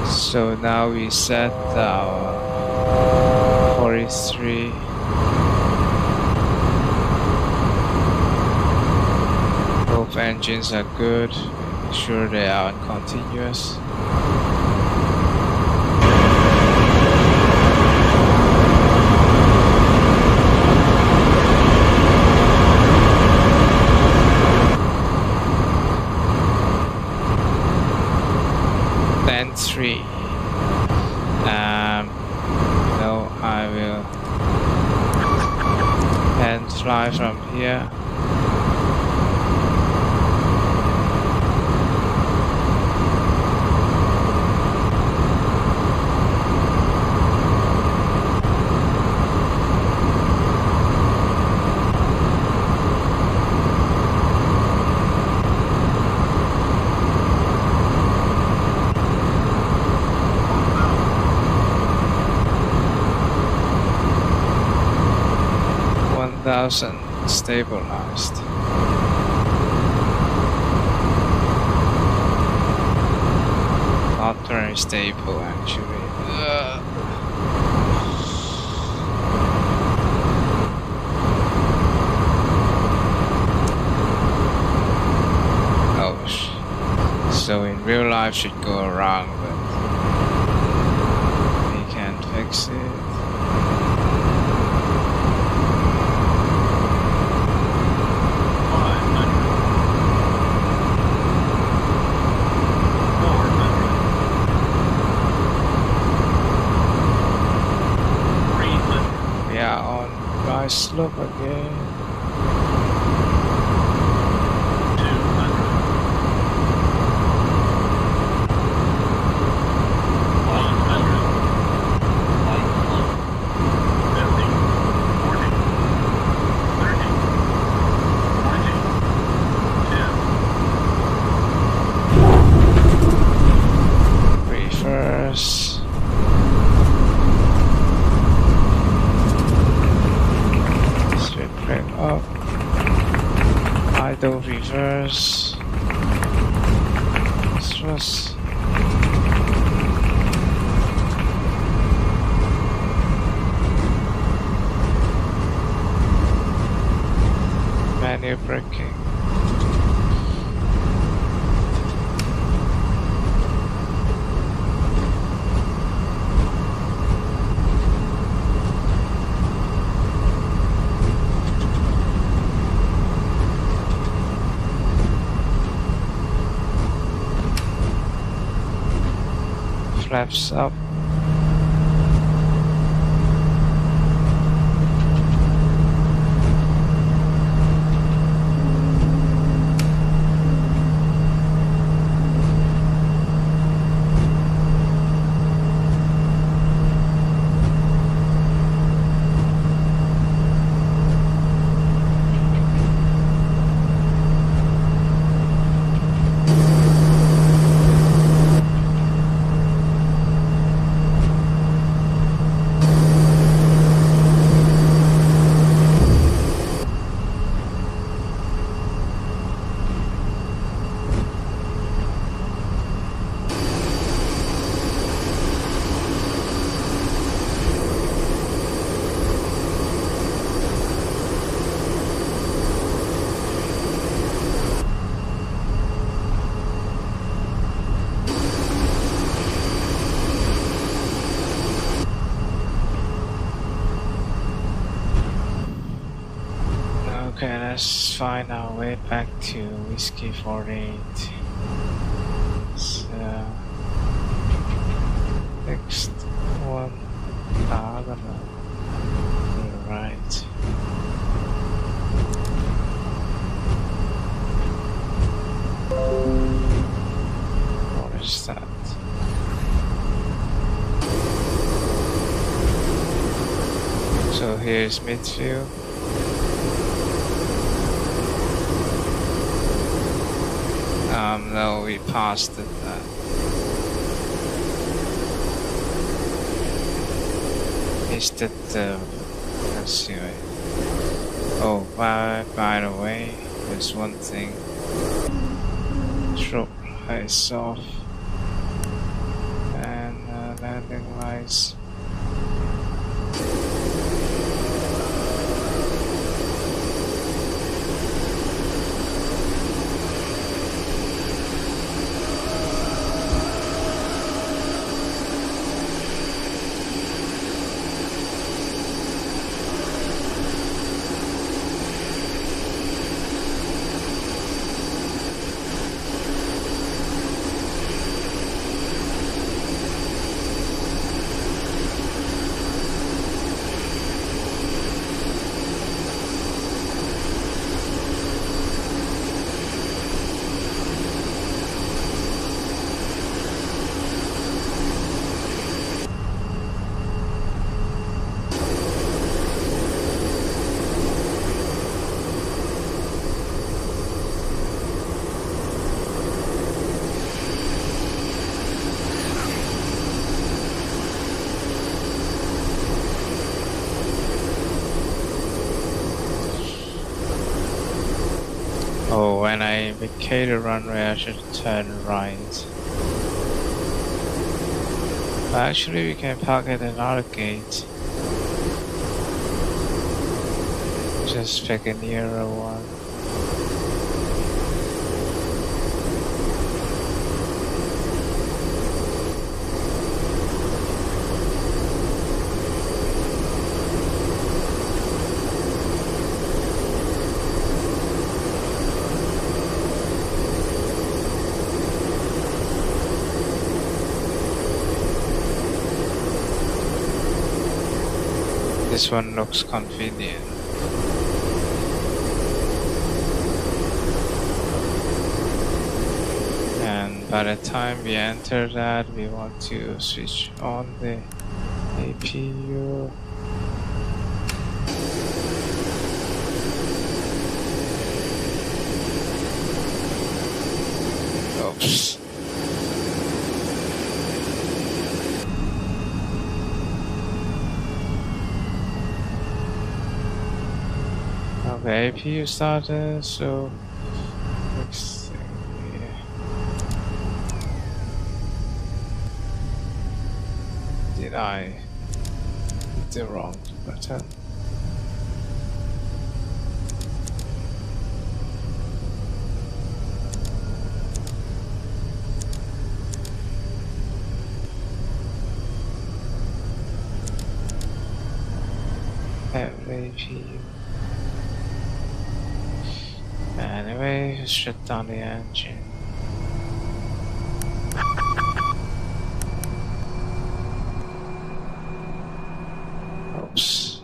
So now we set our 43. Both engines are good. Make sure they are continuous. Then 3. No, I will and fly from here. Stabilized. Not very stable actually. Oh, so in real life should go around, but we can't fix it. Slope again. 200. Reverse. Thrust. Manual braking. Flaps up. let's find our way back to Whiskey 48. So, next one, diagonal, right. What is that? So here's midfield. No, we passed it. Is that let's see. Oh, by the way, there's one thing. Strobe lights off and landing lights. Oh, when I vacate the runway, I should turn right. Actually, we can park at another gate. Just pick a nearer one. This one looks convenient. And by the time we enter that, we want to switch on the APU. Oops. Okay, APU started, so next thing here. Did I hit the wrong button? APU. Anyway, just shut down the engine. Oops.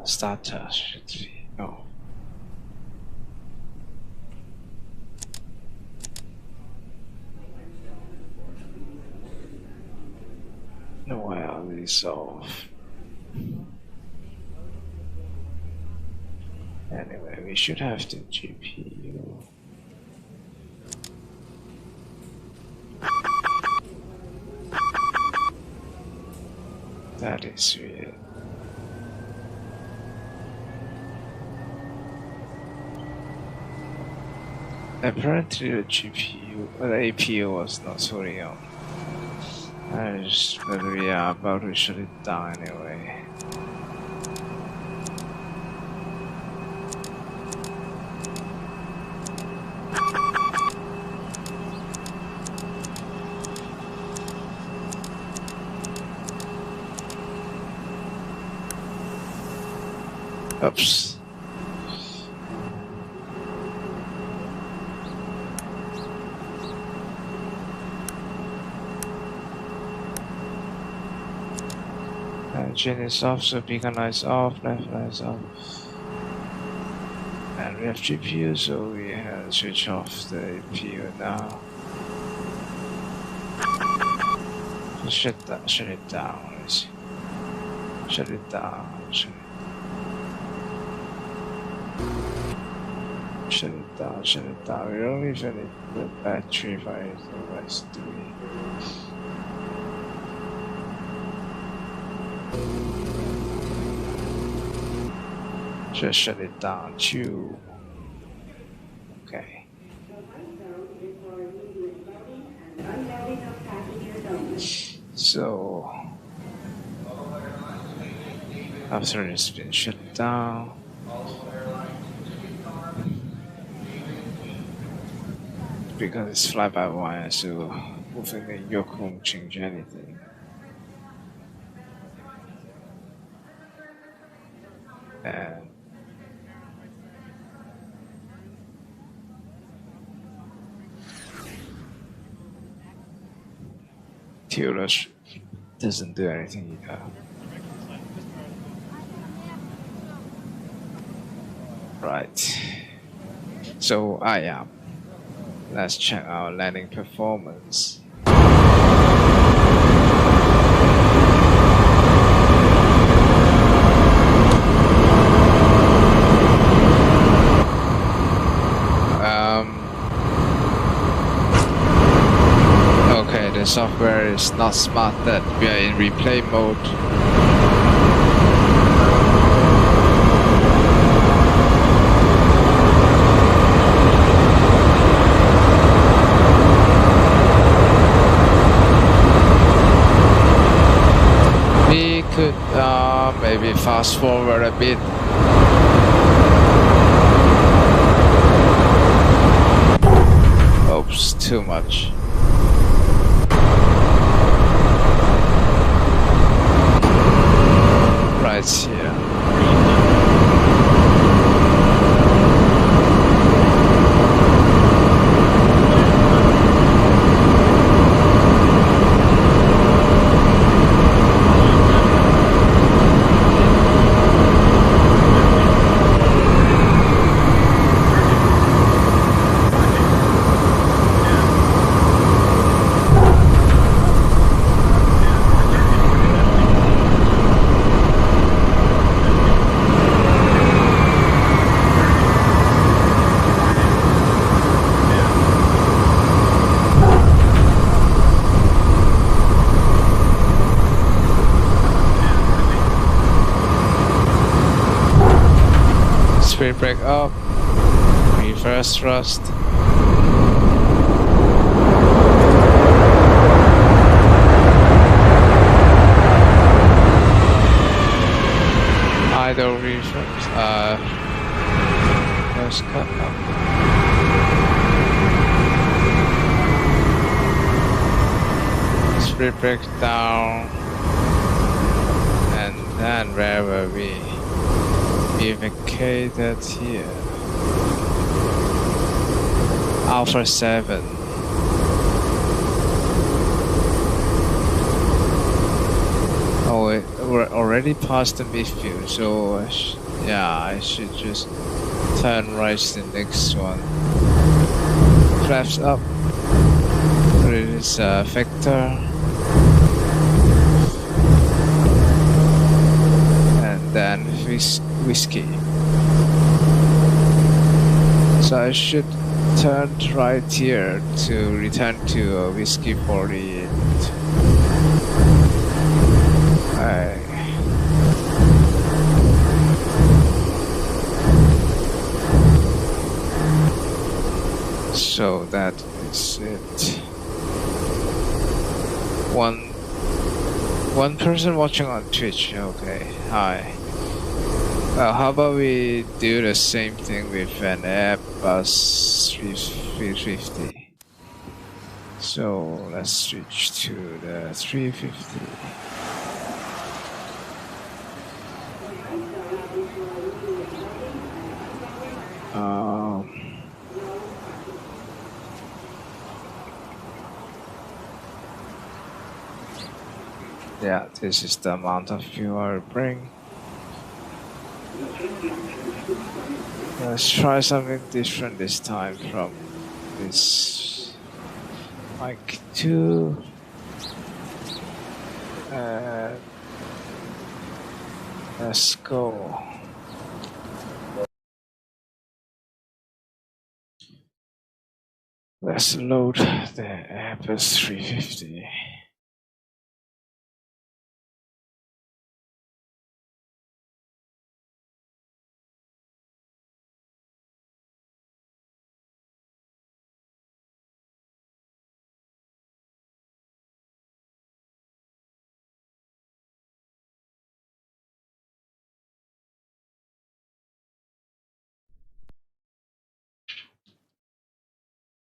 Starter should be. Oh. No, well, these off. Anyway, we should have the GPU. That is weird. Apparently the GPU, the APU was not fully on. But we are about to shut it down anyway. Oops. Engine is off, so beacon lights off, left lights off. And we have GPU, so we have to switch off the APU now. So shut it down. Let's see. Shut it down. Shut it down. We don't even need the battery for anything else, do we? Just shut it down too. Okay. So after it's been shut down, because it's fly-by-wire, so moving the yoke won't change anything. And Teodos doesn't do anything either. Right. So I am. Let's check our landing performance. Okay, the software is not smart that we are in replay mode. We could maybe fast forward a bit. Oops, too much. Right here. Speed brake up, reverse thrust. Idle reverse, first cut up. Speed brake down, and then where were we? We vacated here. Alpha 7. Oh, we're already past the midfield, so yeah, I should just turn right to the next one. Flaps up. Release vector. And then whiskey. So I should turn right here to return to whiskey 48. So that is it. One person watching on Twitch. Okay, hi. How about we do the same thing with an Airbus 350? So let's switch to the 350. Yeah, this is the amount of fuel I bring. Let's try something different this time from this mic 2. Let's go. Let's load the Airbus 350.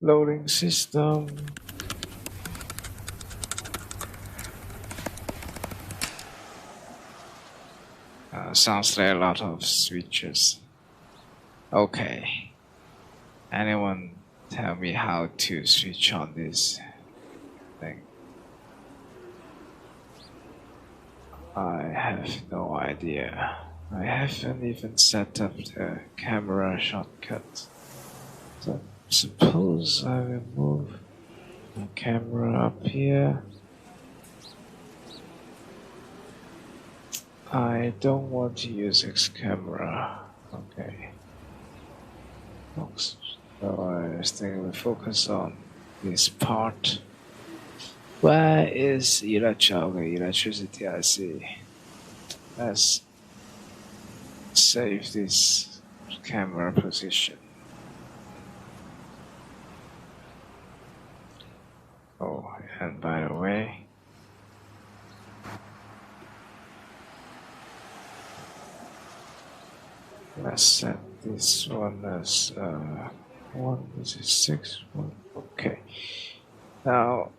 Loading system. Sounds like a lot of switches. Okay. Anyone tell me how to switch on this thing? I have no idea. I haven't even set up the camera shortcut. So suppose I will move the camera up here. I don't want to use X camera. Okay. So I think we'll focus on this part. Where is electricity? I see. Let's save this camera position. Oh, and by the way, let's set this one as 1. This is 6. 1. Okay. Now,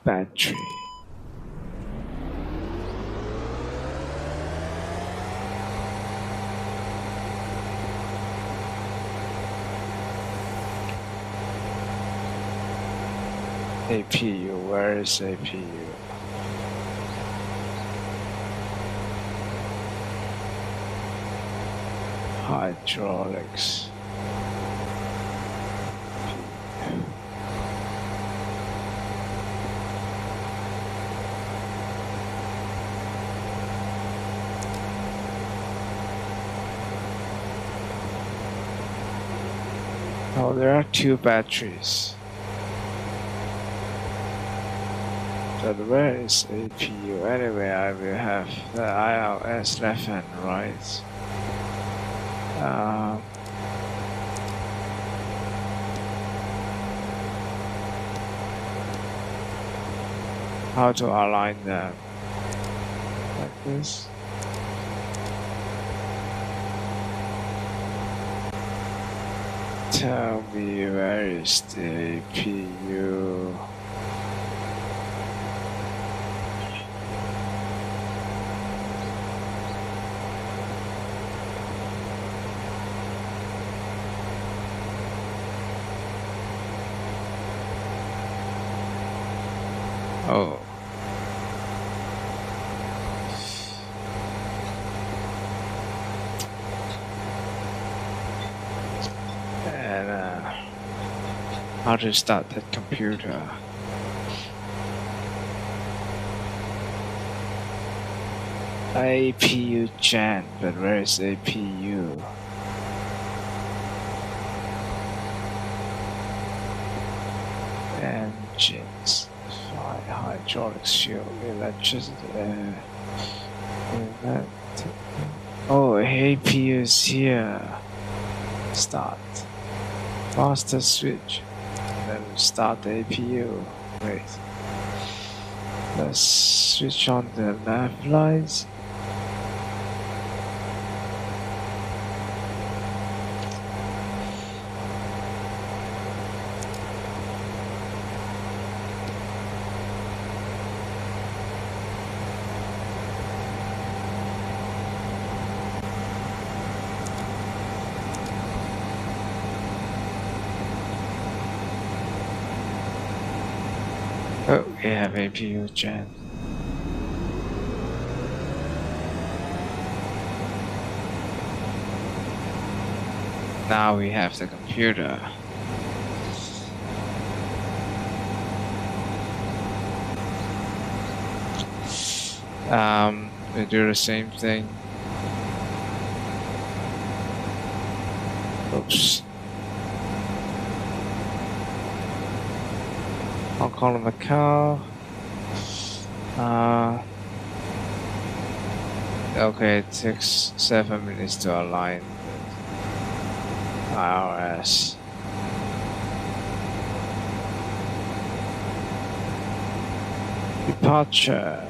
battery. APU, where is APU? Hydraulics. Oh, there are 2 batteries. But where is APU? Anyway, I will have the ILS left and right. How to align them? Like this. Tell me where is the APU? Oh. And how to start that computer? APU gen, but where is APU? Engines, hydraulics, fuel, electricity, oh, APU is here. Start. Faster switch. Then start the APU. Wait. Let's switch on the left lights. Oh, We have APU gen. Now we have the computer. We do the same thing. Oops. I'll call him a car. Okay, it takes 7 minutes to align with IRS. Departure.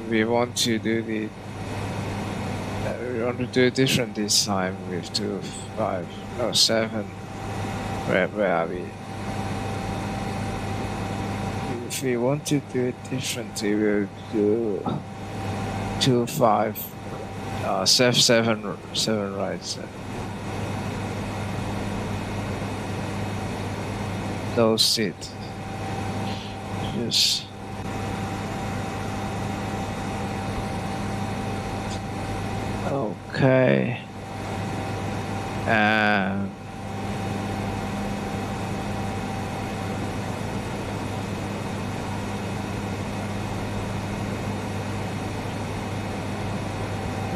We want to do the. We want to do it different this time with 2, 5, no 7. Where are we? If we want to do it differently, we'll do 2, 5, 7 right. Those it. Just. Okay.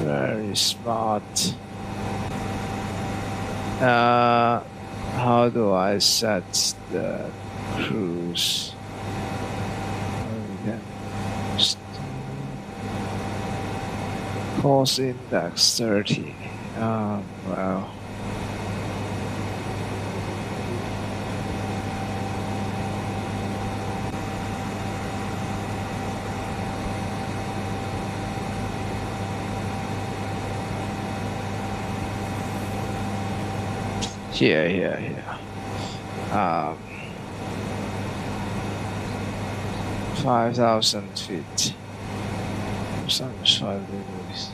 Very smart. How do I set the cruise? Course index 30. Wow. Here. 5,000 feet. 75 degrees.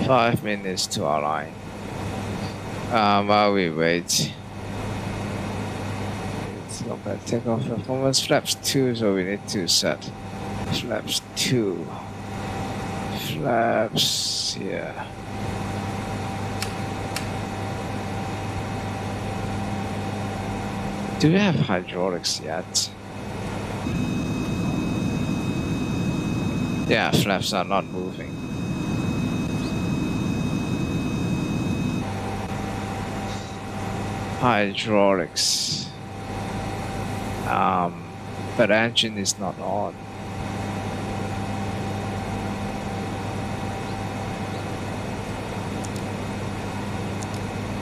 Five minutes to align. While we wait, let's go back. Take off performance flaps 2, so we need to set flaps 2. Flaps here. Do we have hydraulics yet? Yeah, flaps are not moving. Hydraulics. But engine is not on.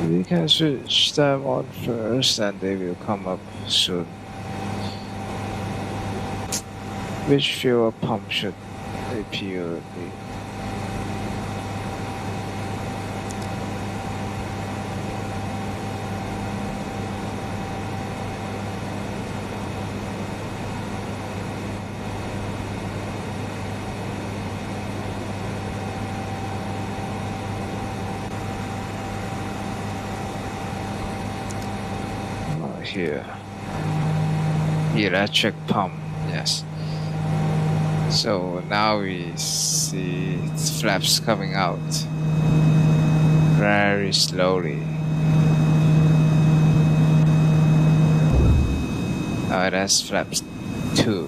We can switch them on first and they will come up soon. Which fuel pump should APU be? Here, electric pump, yes. So now we see flaps coming out very slowly. That's flaps 2.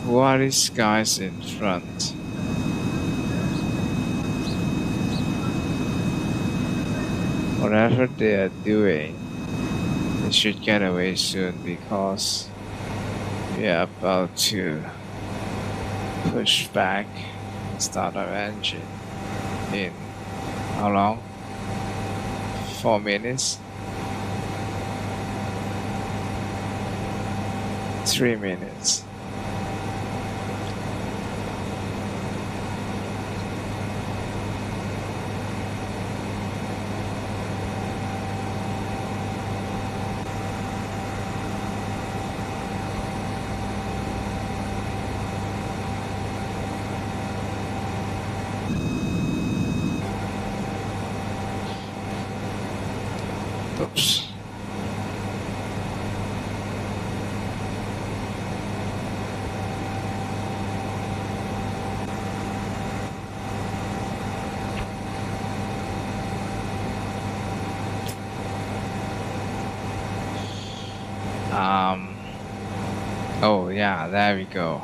Who are these guys in front? Whatever they are doing, they should get away soon because we are about to push back and start our engine in how long? 4 minutes? 3 minutes. Oh yeah, there we go.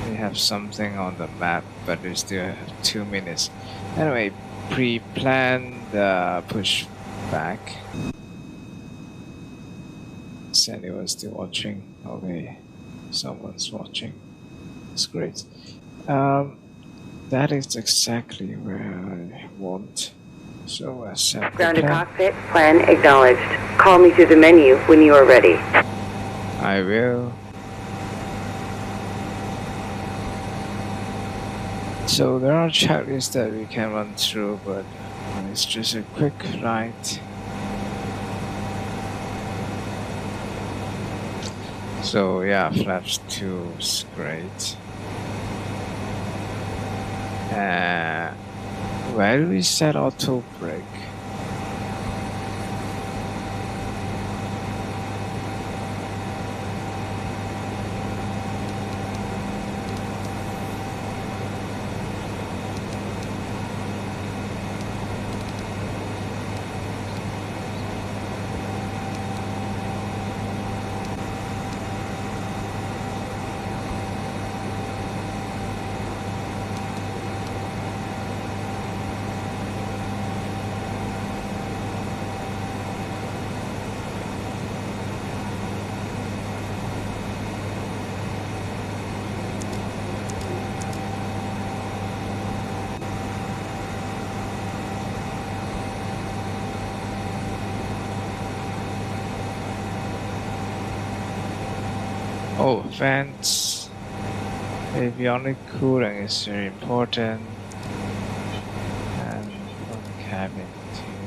We have something on the map, but we still have 2 minutes. Anyway, pre-plan the push back. Is anyone still watching? Okay, someone's watching. It's great. That is exactly where I want. So accept the Ground to plan. cockpit, plan acknowledged. Call me through the menu when you are ready. I will. So there are checklists that we can run through, but it's just a quick ride. So yeah, flaps 2 is great. Where do we set auto brake? Oh, vents. Avionic cooling is very important. And for the cabin too.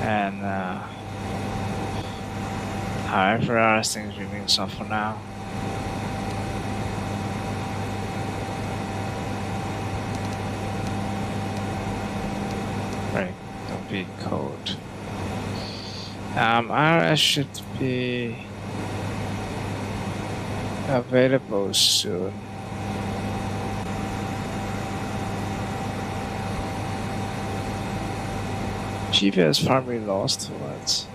And however, other things remain soft for now. Right, don't be cold. RS should be available soon. GPS probably lost towards.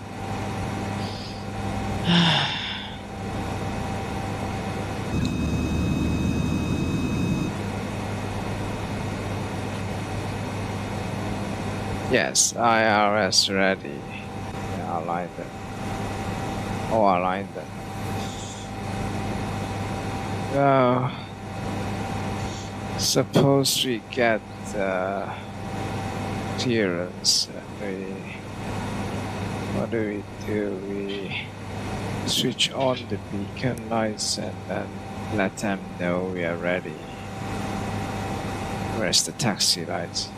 Yes, IRS ready. Yeah, align them. Oh, align them. Now, suppose we get clearance. What do? We switch on the beacon lights and then let them know we are ready. Where's the taxi lights?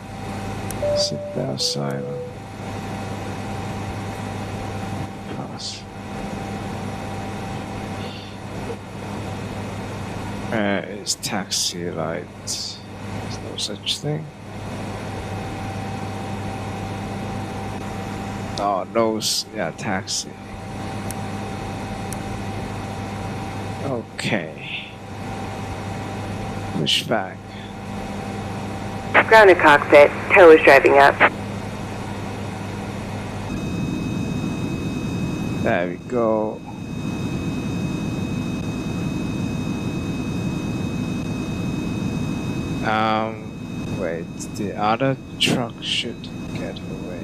Seatbelt silent. Pass. Where is taxi lights? There's no such thing. Oh, those, yeah, taxi. Okay. Push back. Ground to cockpit, tow is driving up. There we go. Wait, the other truck should get away.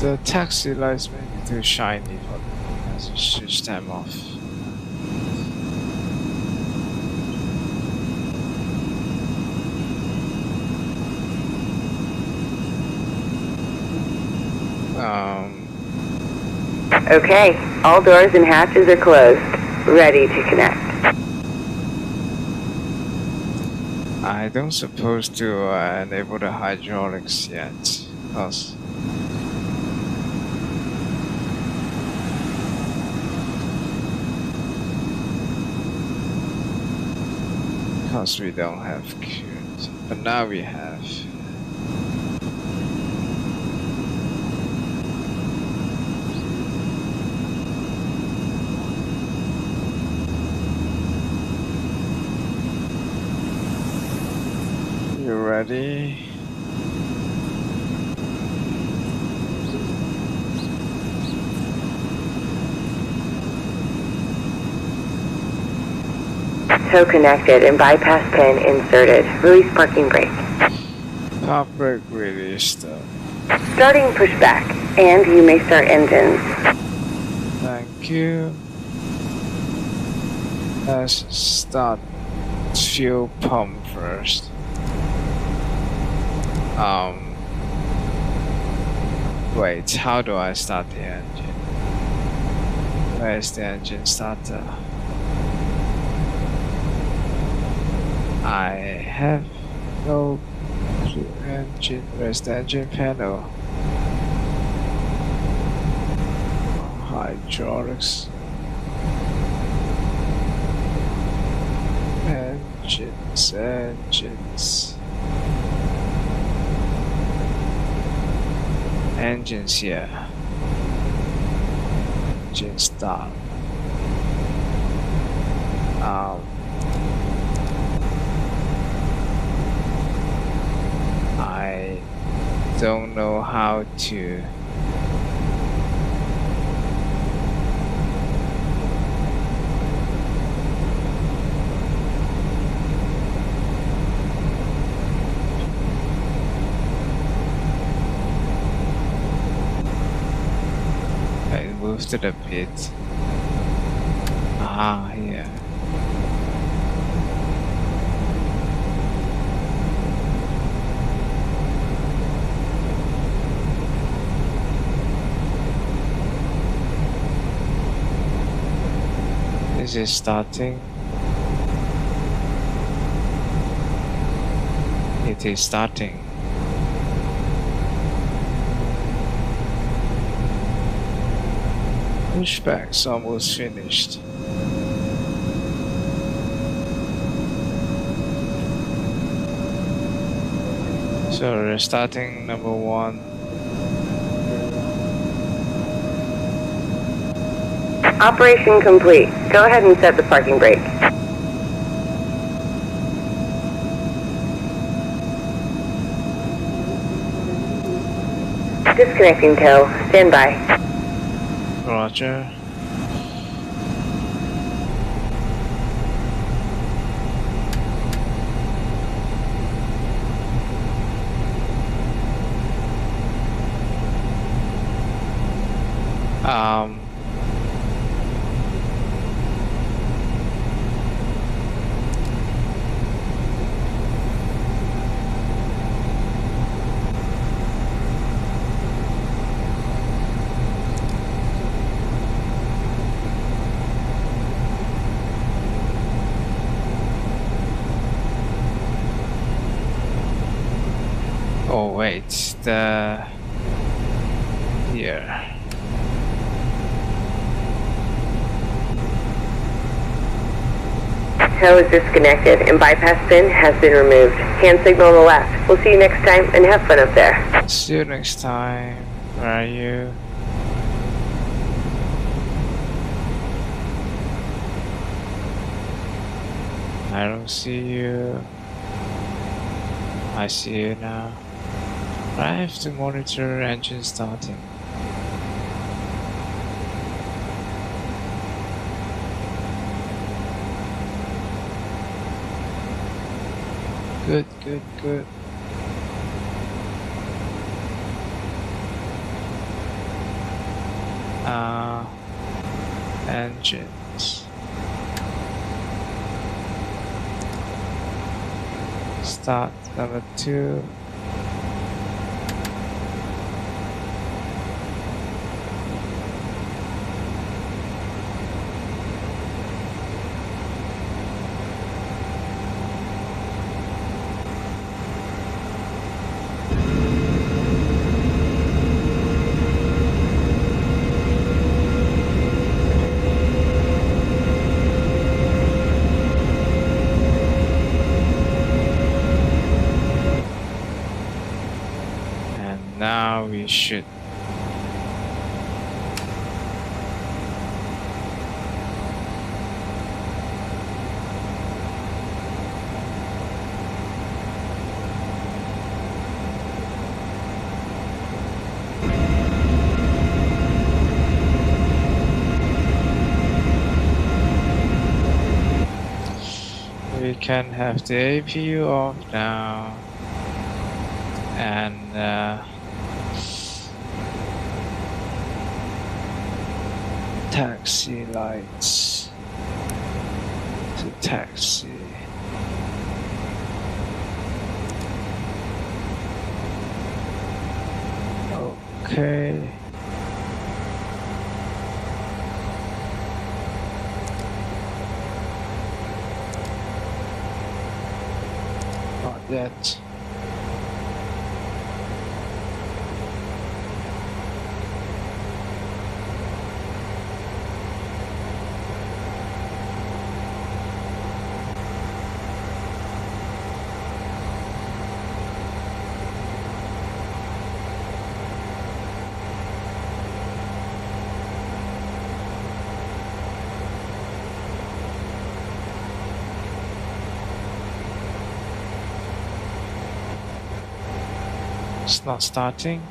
The taxi lights may be too shiny for them, as we switch them off. Okay, all doors and hatches are closed. Ready to connect. I don't suppose to enable the hydraulics yet, because we don't have coolant, but now we have. ready. Tow connected and bypass pin inserted. Release parking brake. Park brake released. Starting pushback, and you may start engines. Thank you. Let's start fuel pump first. Wait, how do I start the engine? Where is the engine starter? I have no engine. Where's the engine panel? Hydraulics. Engines here. Engine start. I don't know how to move to the pit. Ah, yeah. This is starting. It is starting. Pushback's almost finished. So we're starting number 1. Operation complete. Go ahead and set the parking brake. Disconnecting tow. Stand by. Roger. Oh wait, here. Tow is disconnected and bypass pin has been removed. Hand signal on the left. We'll see you next time and have fun up there. See you next time. Where are you? I don't see you. I see you now. I have to monitor engine starting. Good, good, good. Engines. Start number 2. Now we should can have the APU off now, and taxi lights to taxi. Okay. Not yet. It's not starting.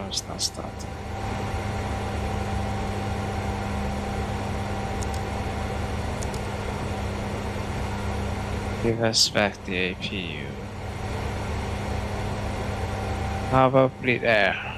It's not starting. Give us back the APU. How about bleed air?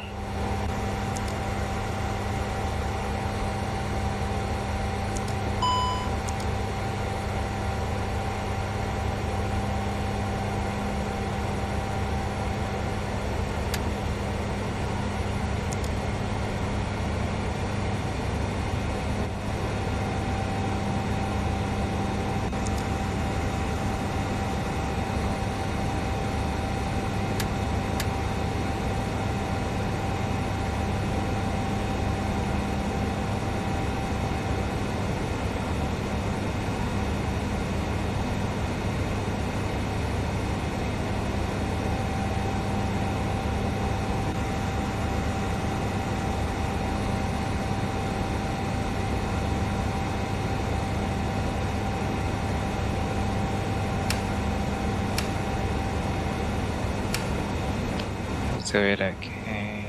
Do it again.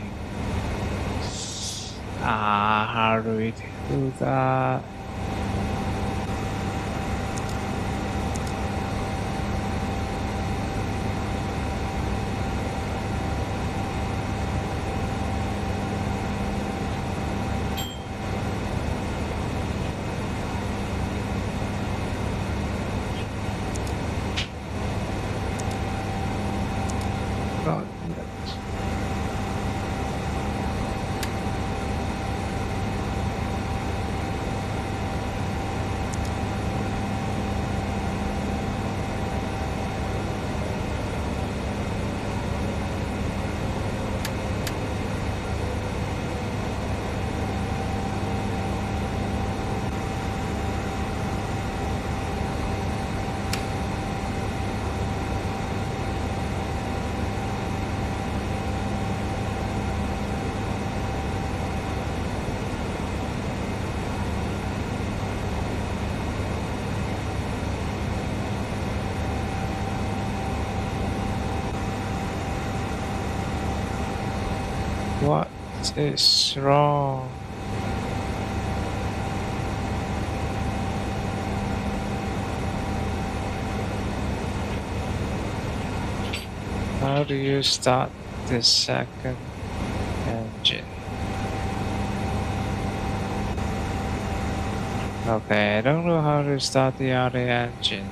How do we do that? Not yet. What is wrong? How do you start the second engine? Okay, I don't know how to start the other engine.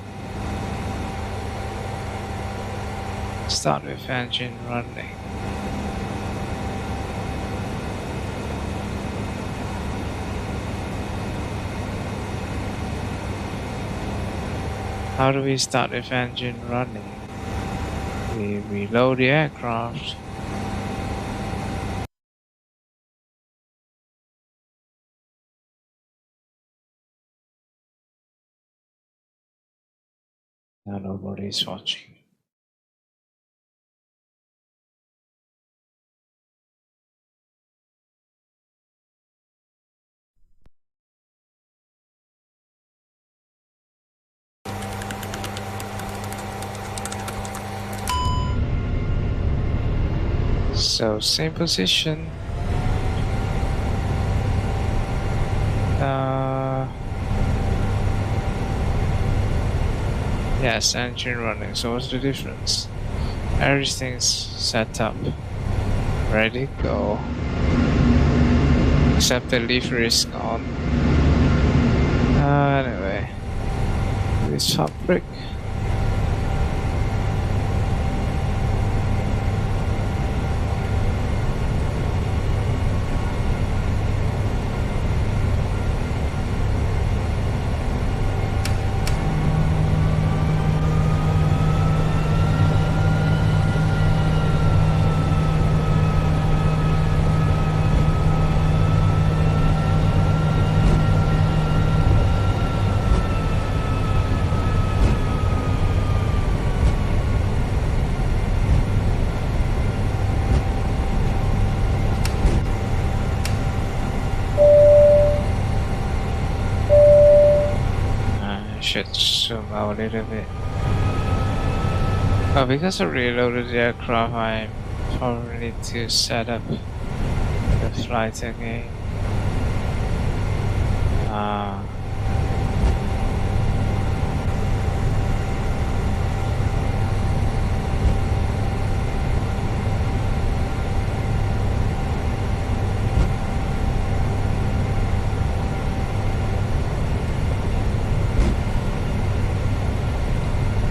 Start with engine running. How do we start with engine running? We reload the aircraft. Now nobody's watching. So same position. Yes, engine running. So what's the difference? Everything's set up. Ready, go. Except the lever is gone. Anyway. This fabric. Should zoom out a little bit. Oh, because I reloaded the aircraft, I probably need to set up the flight again.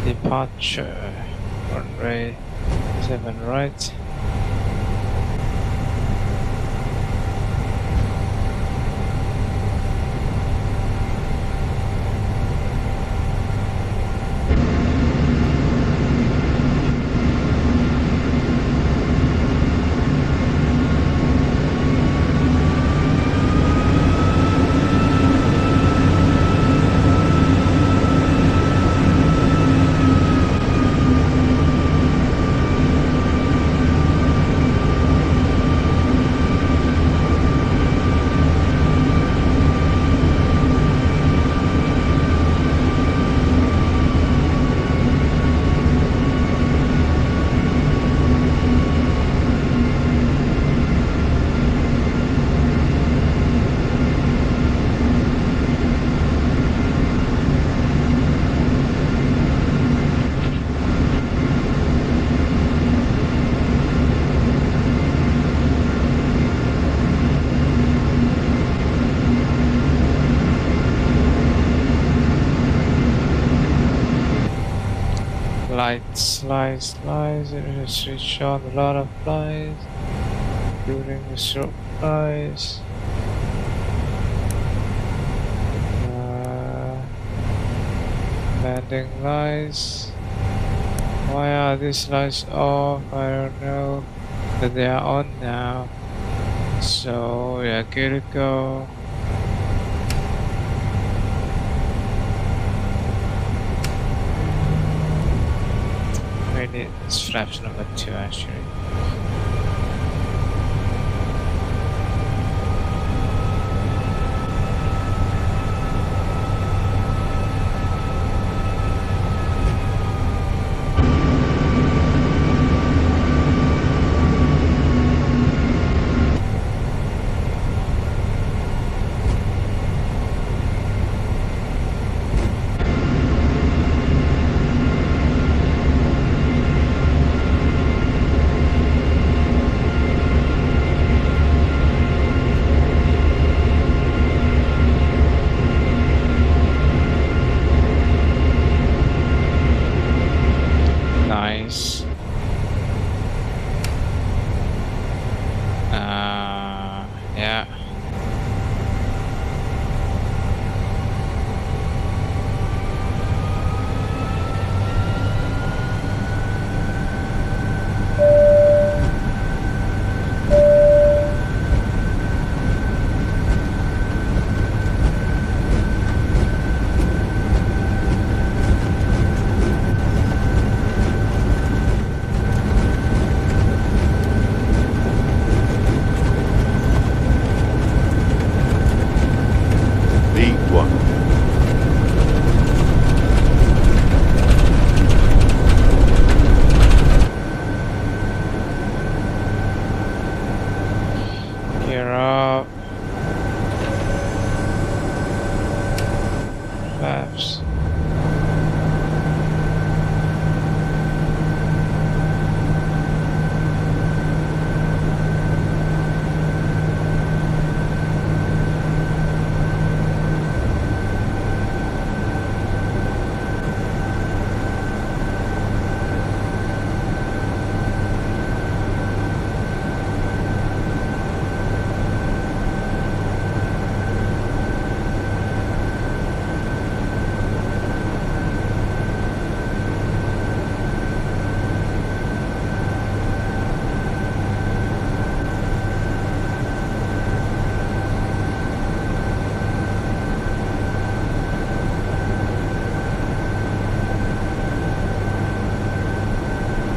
Departure, runway 7 right. Lights, switch on a lot of lights, including the strobe lights. Landing lights. Why are these lights off? I don't know, but they are on now. So yeah, good to go. It's flaps number 2 actually. Nice. Yeah.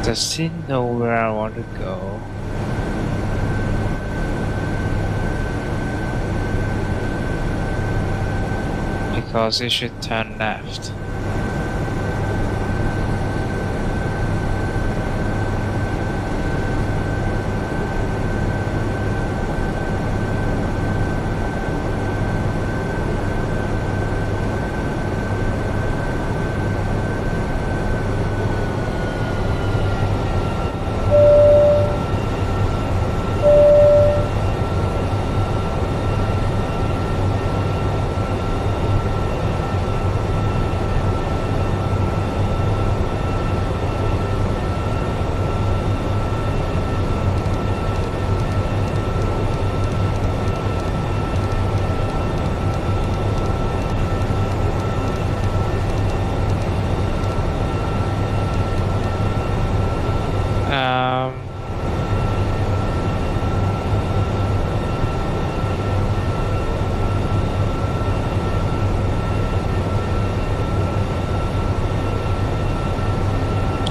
Does he know where I want to go? Because he should turn left.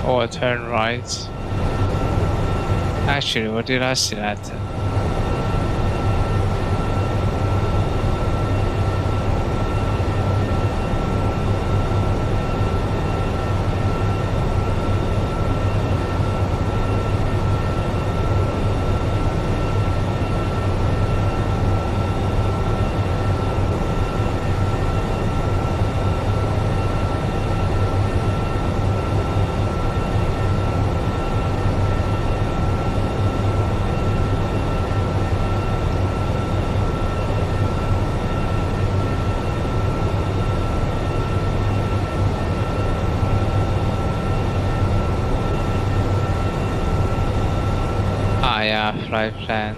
Or turn right. Actually, what did I select? Ah, yeah, flight plan.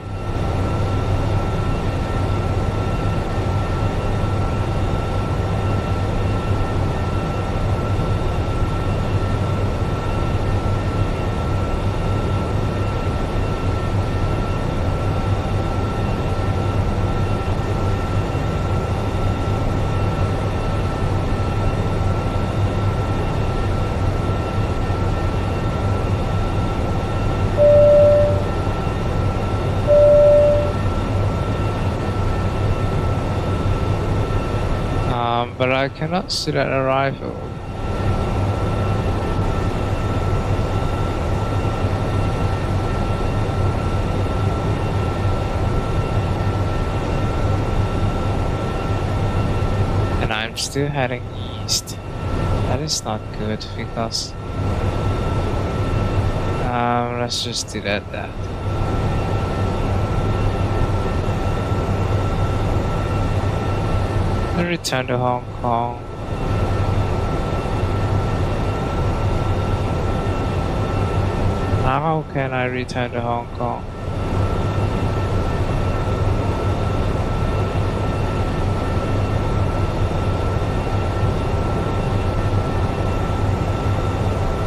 But I cannot select a rifle. And I'm still heading east. That is not good because let's just delete that. And return to Hong Kong. Now how can I return to Hong Kong?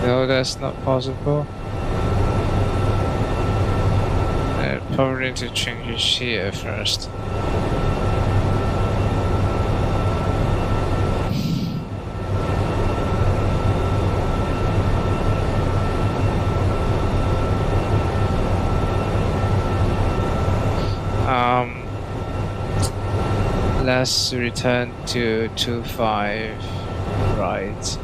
No, that's not possible. I probably need to change it here first. Let's return to 25 right.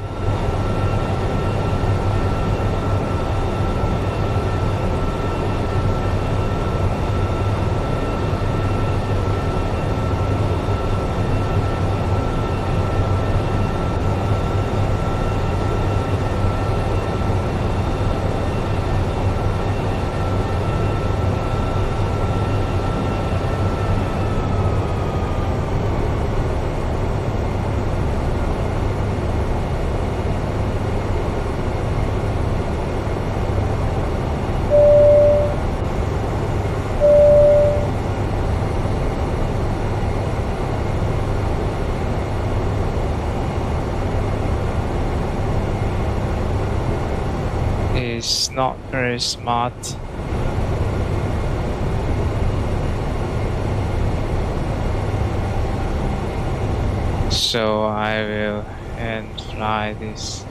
Is not very smart. So I will hand fly this.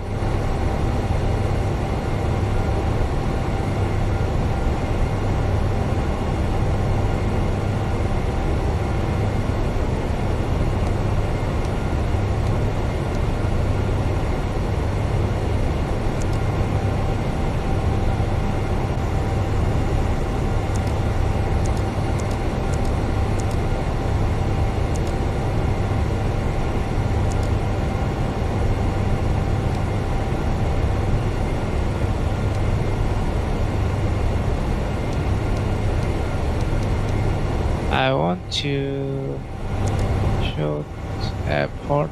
I want to show airport.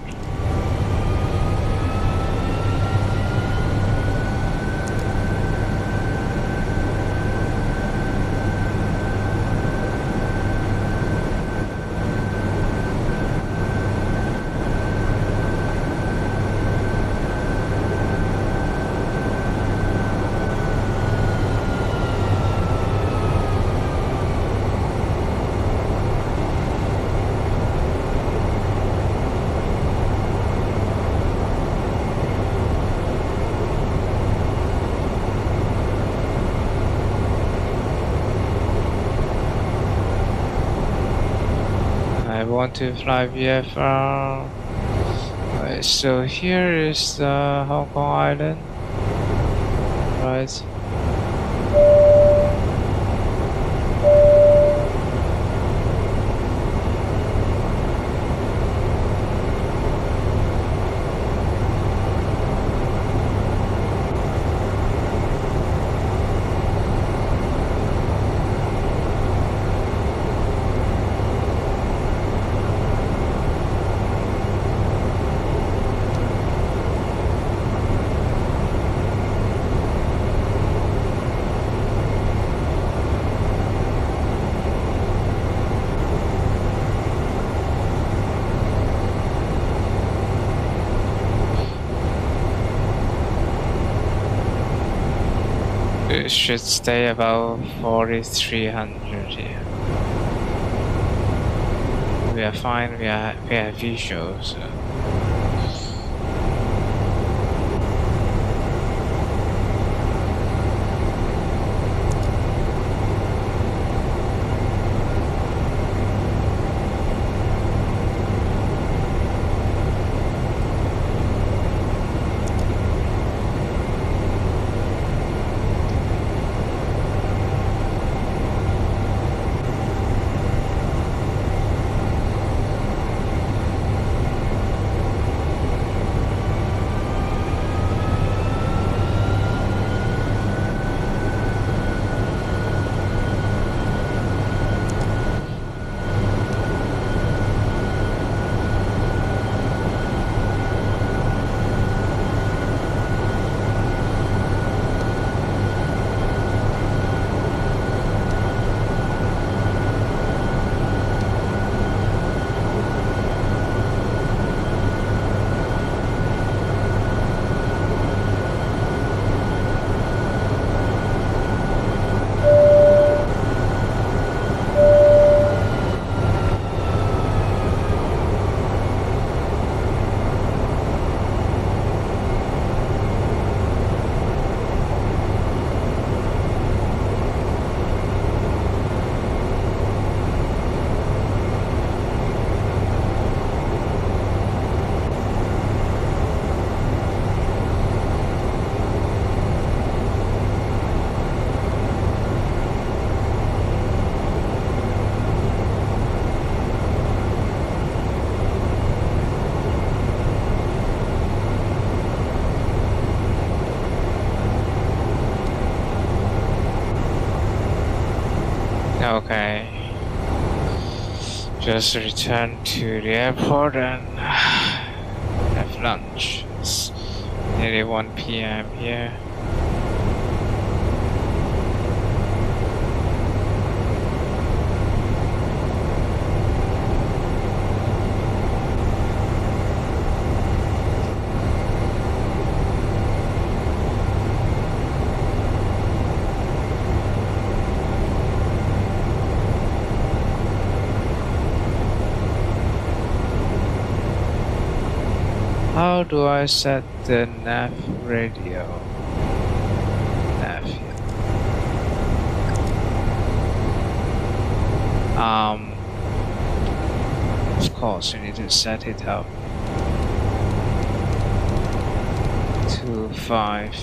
I want to fly VFR. Right, so here is the Hong Kong Island. Right. It should stay about 4,300 here. We are fine. We have visuals. Okay. Just return to the airport and have lunch. It's nearly 1 p.m. here. How do I set the nav radio? Nav here. Of course, you need to set it up to 5.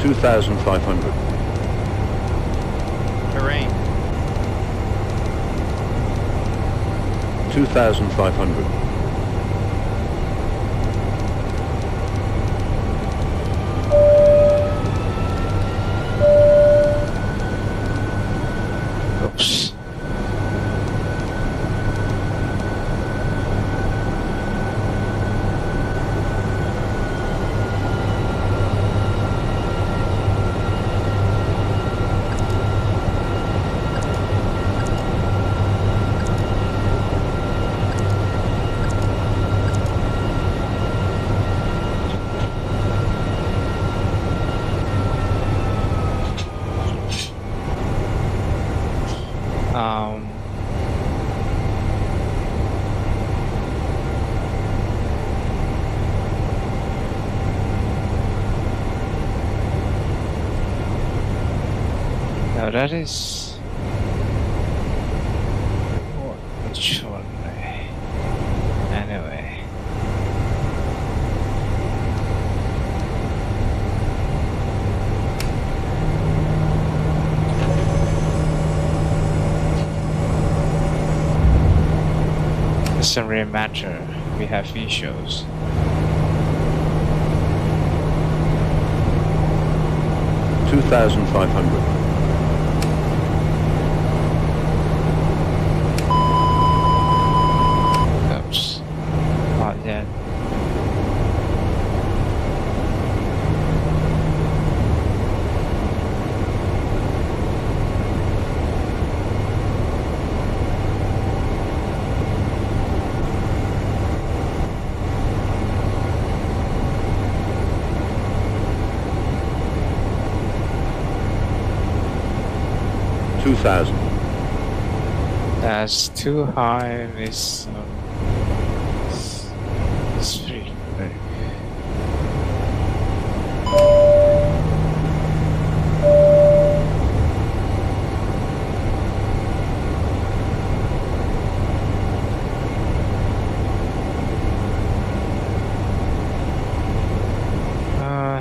2,500. Terrain. 2,500. No, that is extraordinary. Anyway. It doesn't really matter. We have visuals. $2,500. Oops. Not yet. $2,000. That's too high. It's pretty big.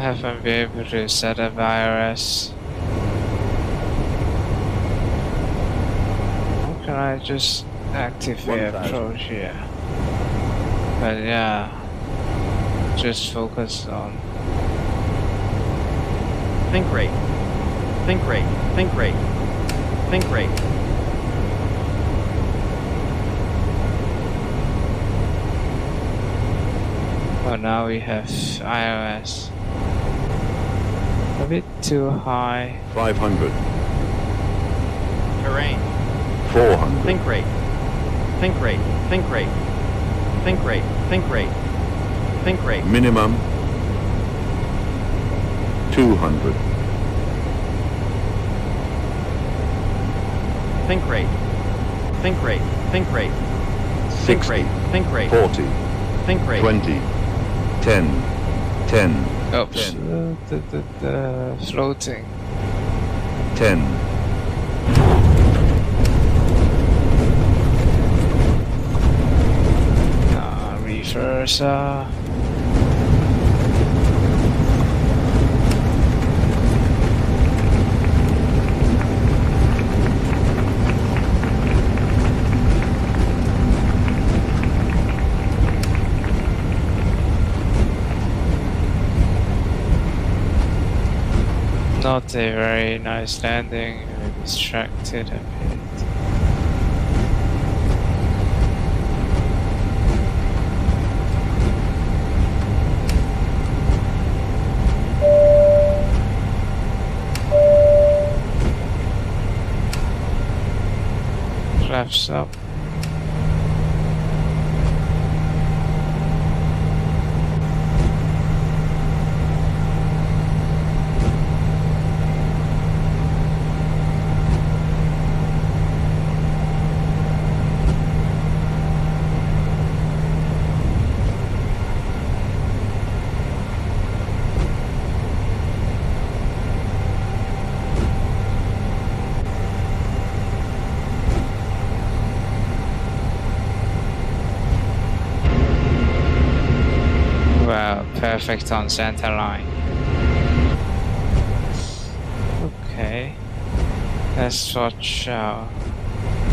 Haven't been able to set up IRS. Can I just activate 1,000. approach here? But yeah, just focus on. Think rate. Think rate. Think rate. Think rate. Well, now we have iOS. A bit too high. 500. Terrain. 400. Think rate. Think rate. Think rate. Think rate. Think rate. Think rate. Minimum 200. Think rate. Think rate. Think rate. Think 60. rate. Think rate. 40. Think rate. 20. 10. 10. Oops. 10. The floating. 10. Reverser. Not a very nice landing. We distracted a bit. Flaps up. Wow, perfect on center line. Okay, let's watch our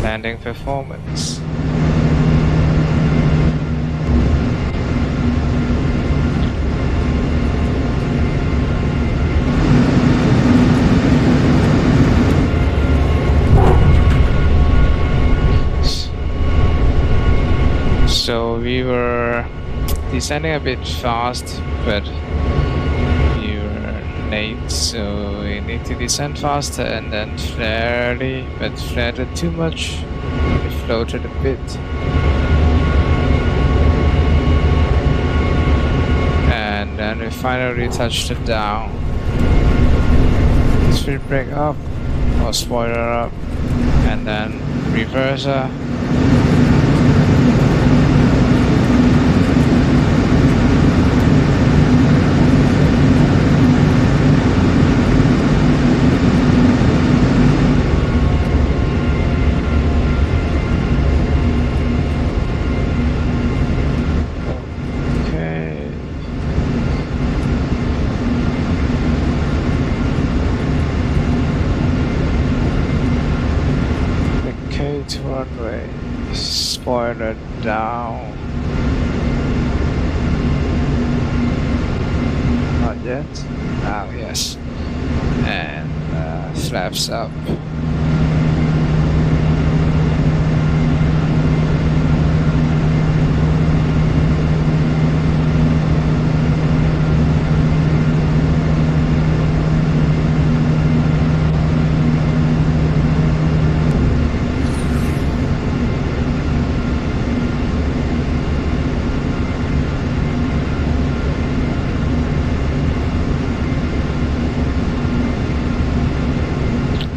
landing performance. So we were descending a bit fast, but we were late, so we need to descend faster and then flare, but flared it too much. We floated a bit. And then we finally touched it down. Speed brake up, or spoiler up, and then reverser. spoiler down. Not yet. Now, yes. And flaps up.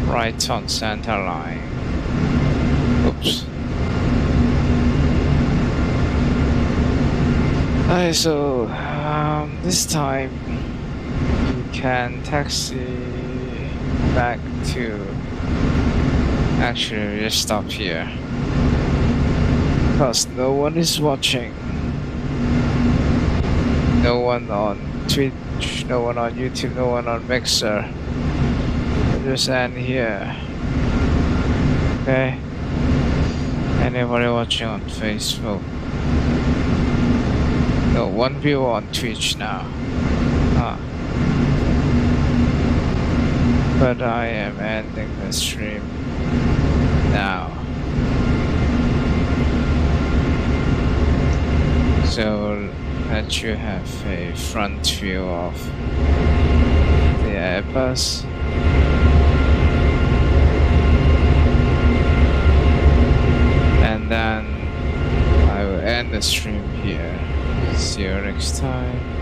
Right on center line. Oops. Alright, so this time you can taxi back to. Actually, just stop here because no one is watching. No one on Twitch, no one on YouTube, no one on Mixer. Just end here. Okay. Anybody watching on Facebook? No, one viewer on Twitch now. But I am ending the stream now. So that you have a front view of the Airbus. And then I will end the stream here. See you next time.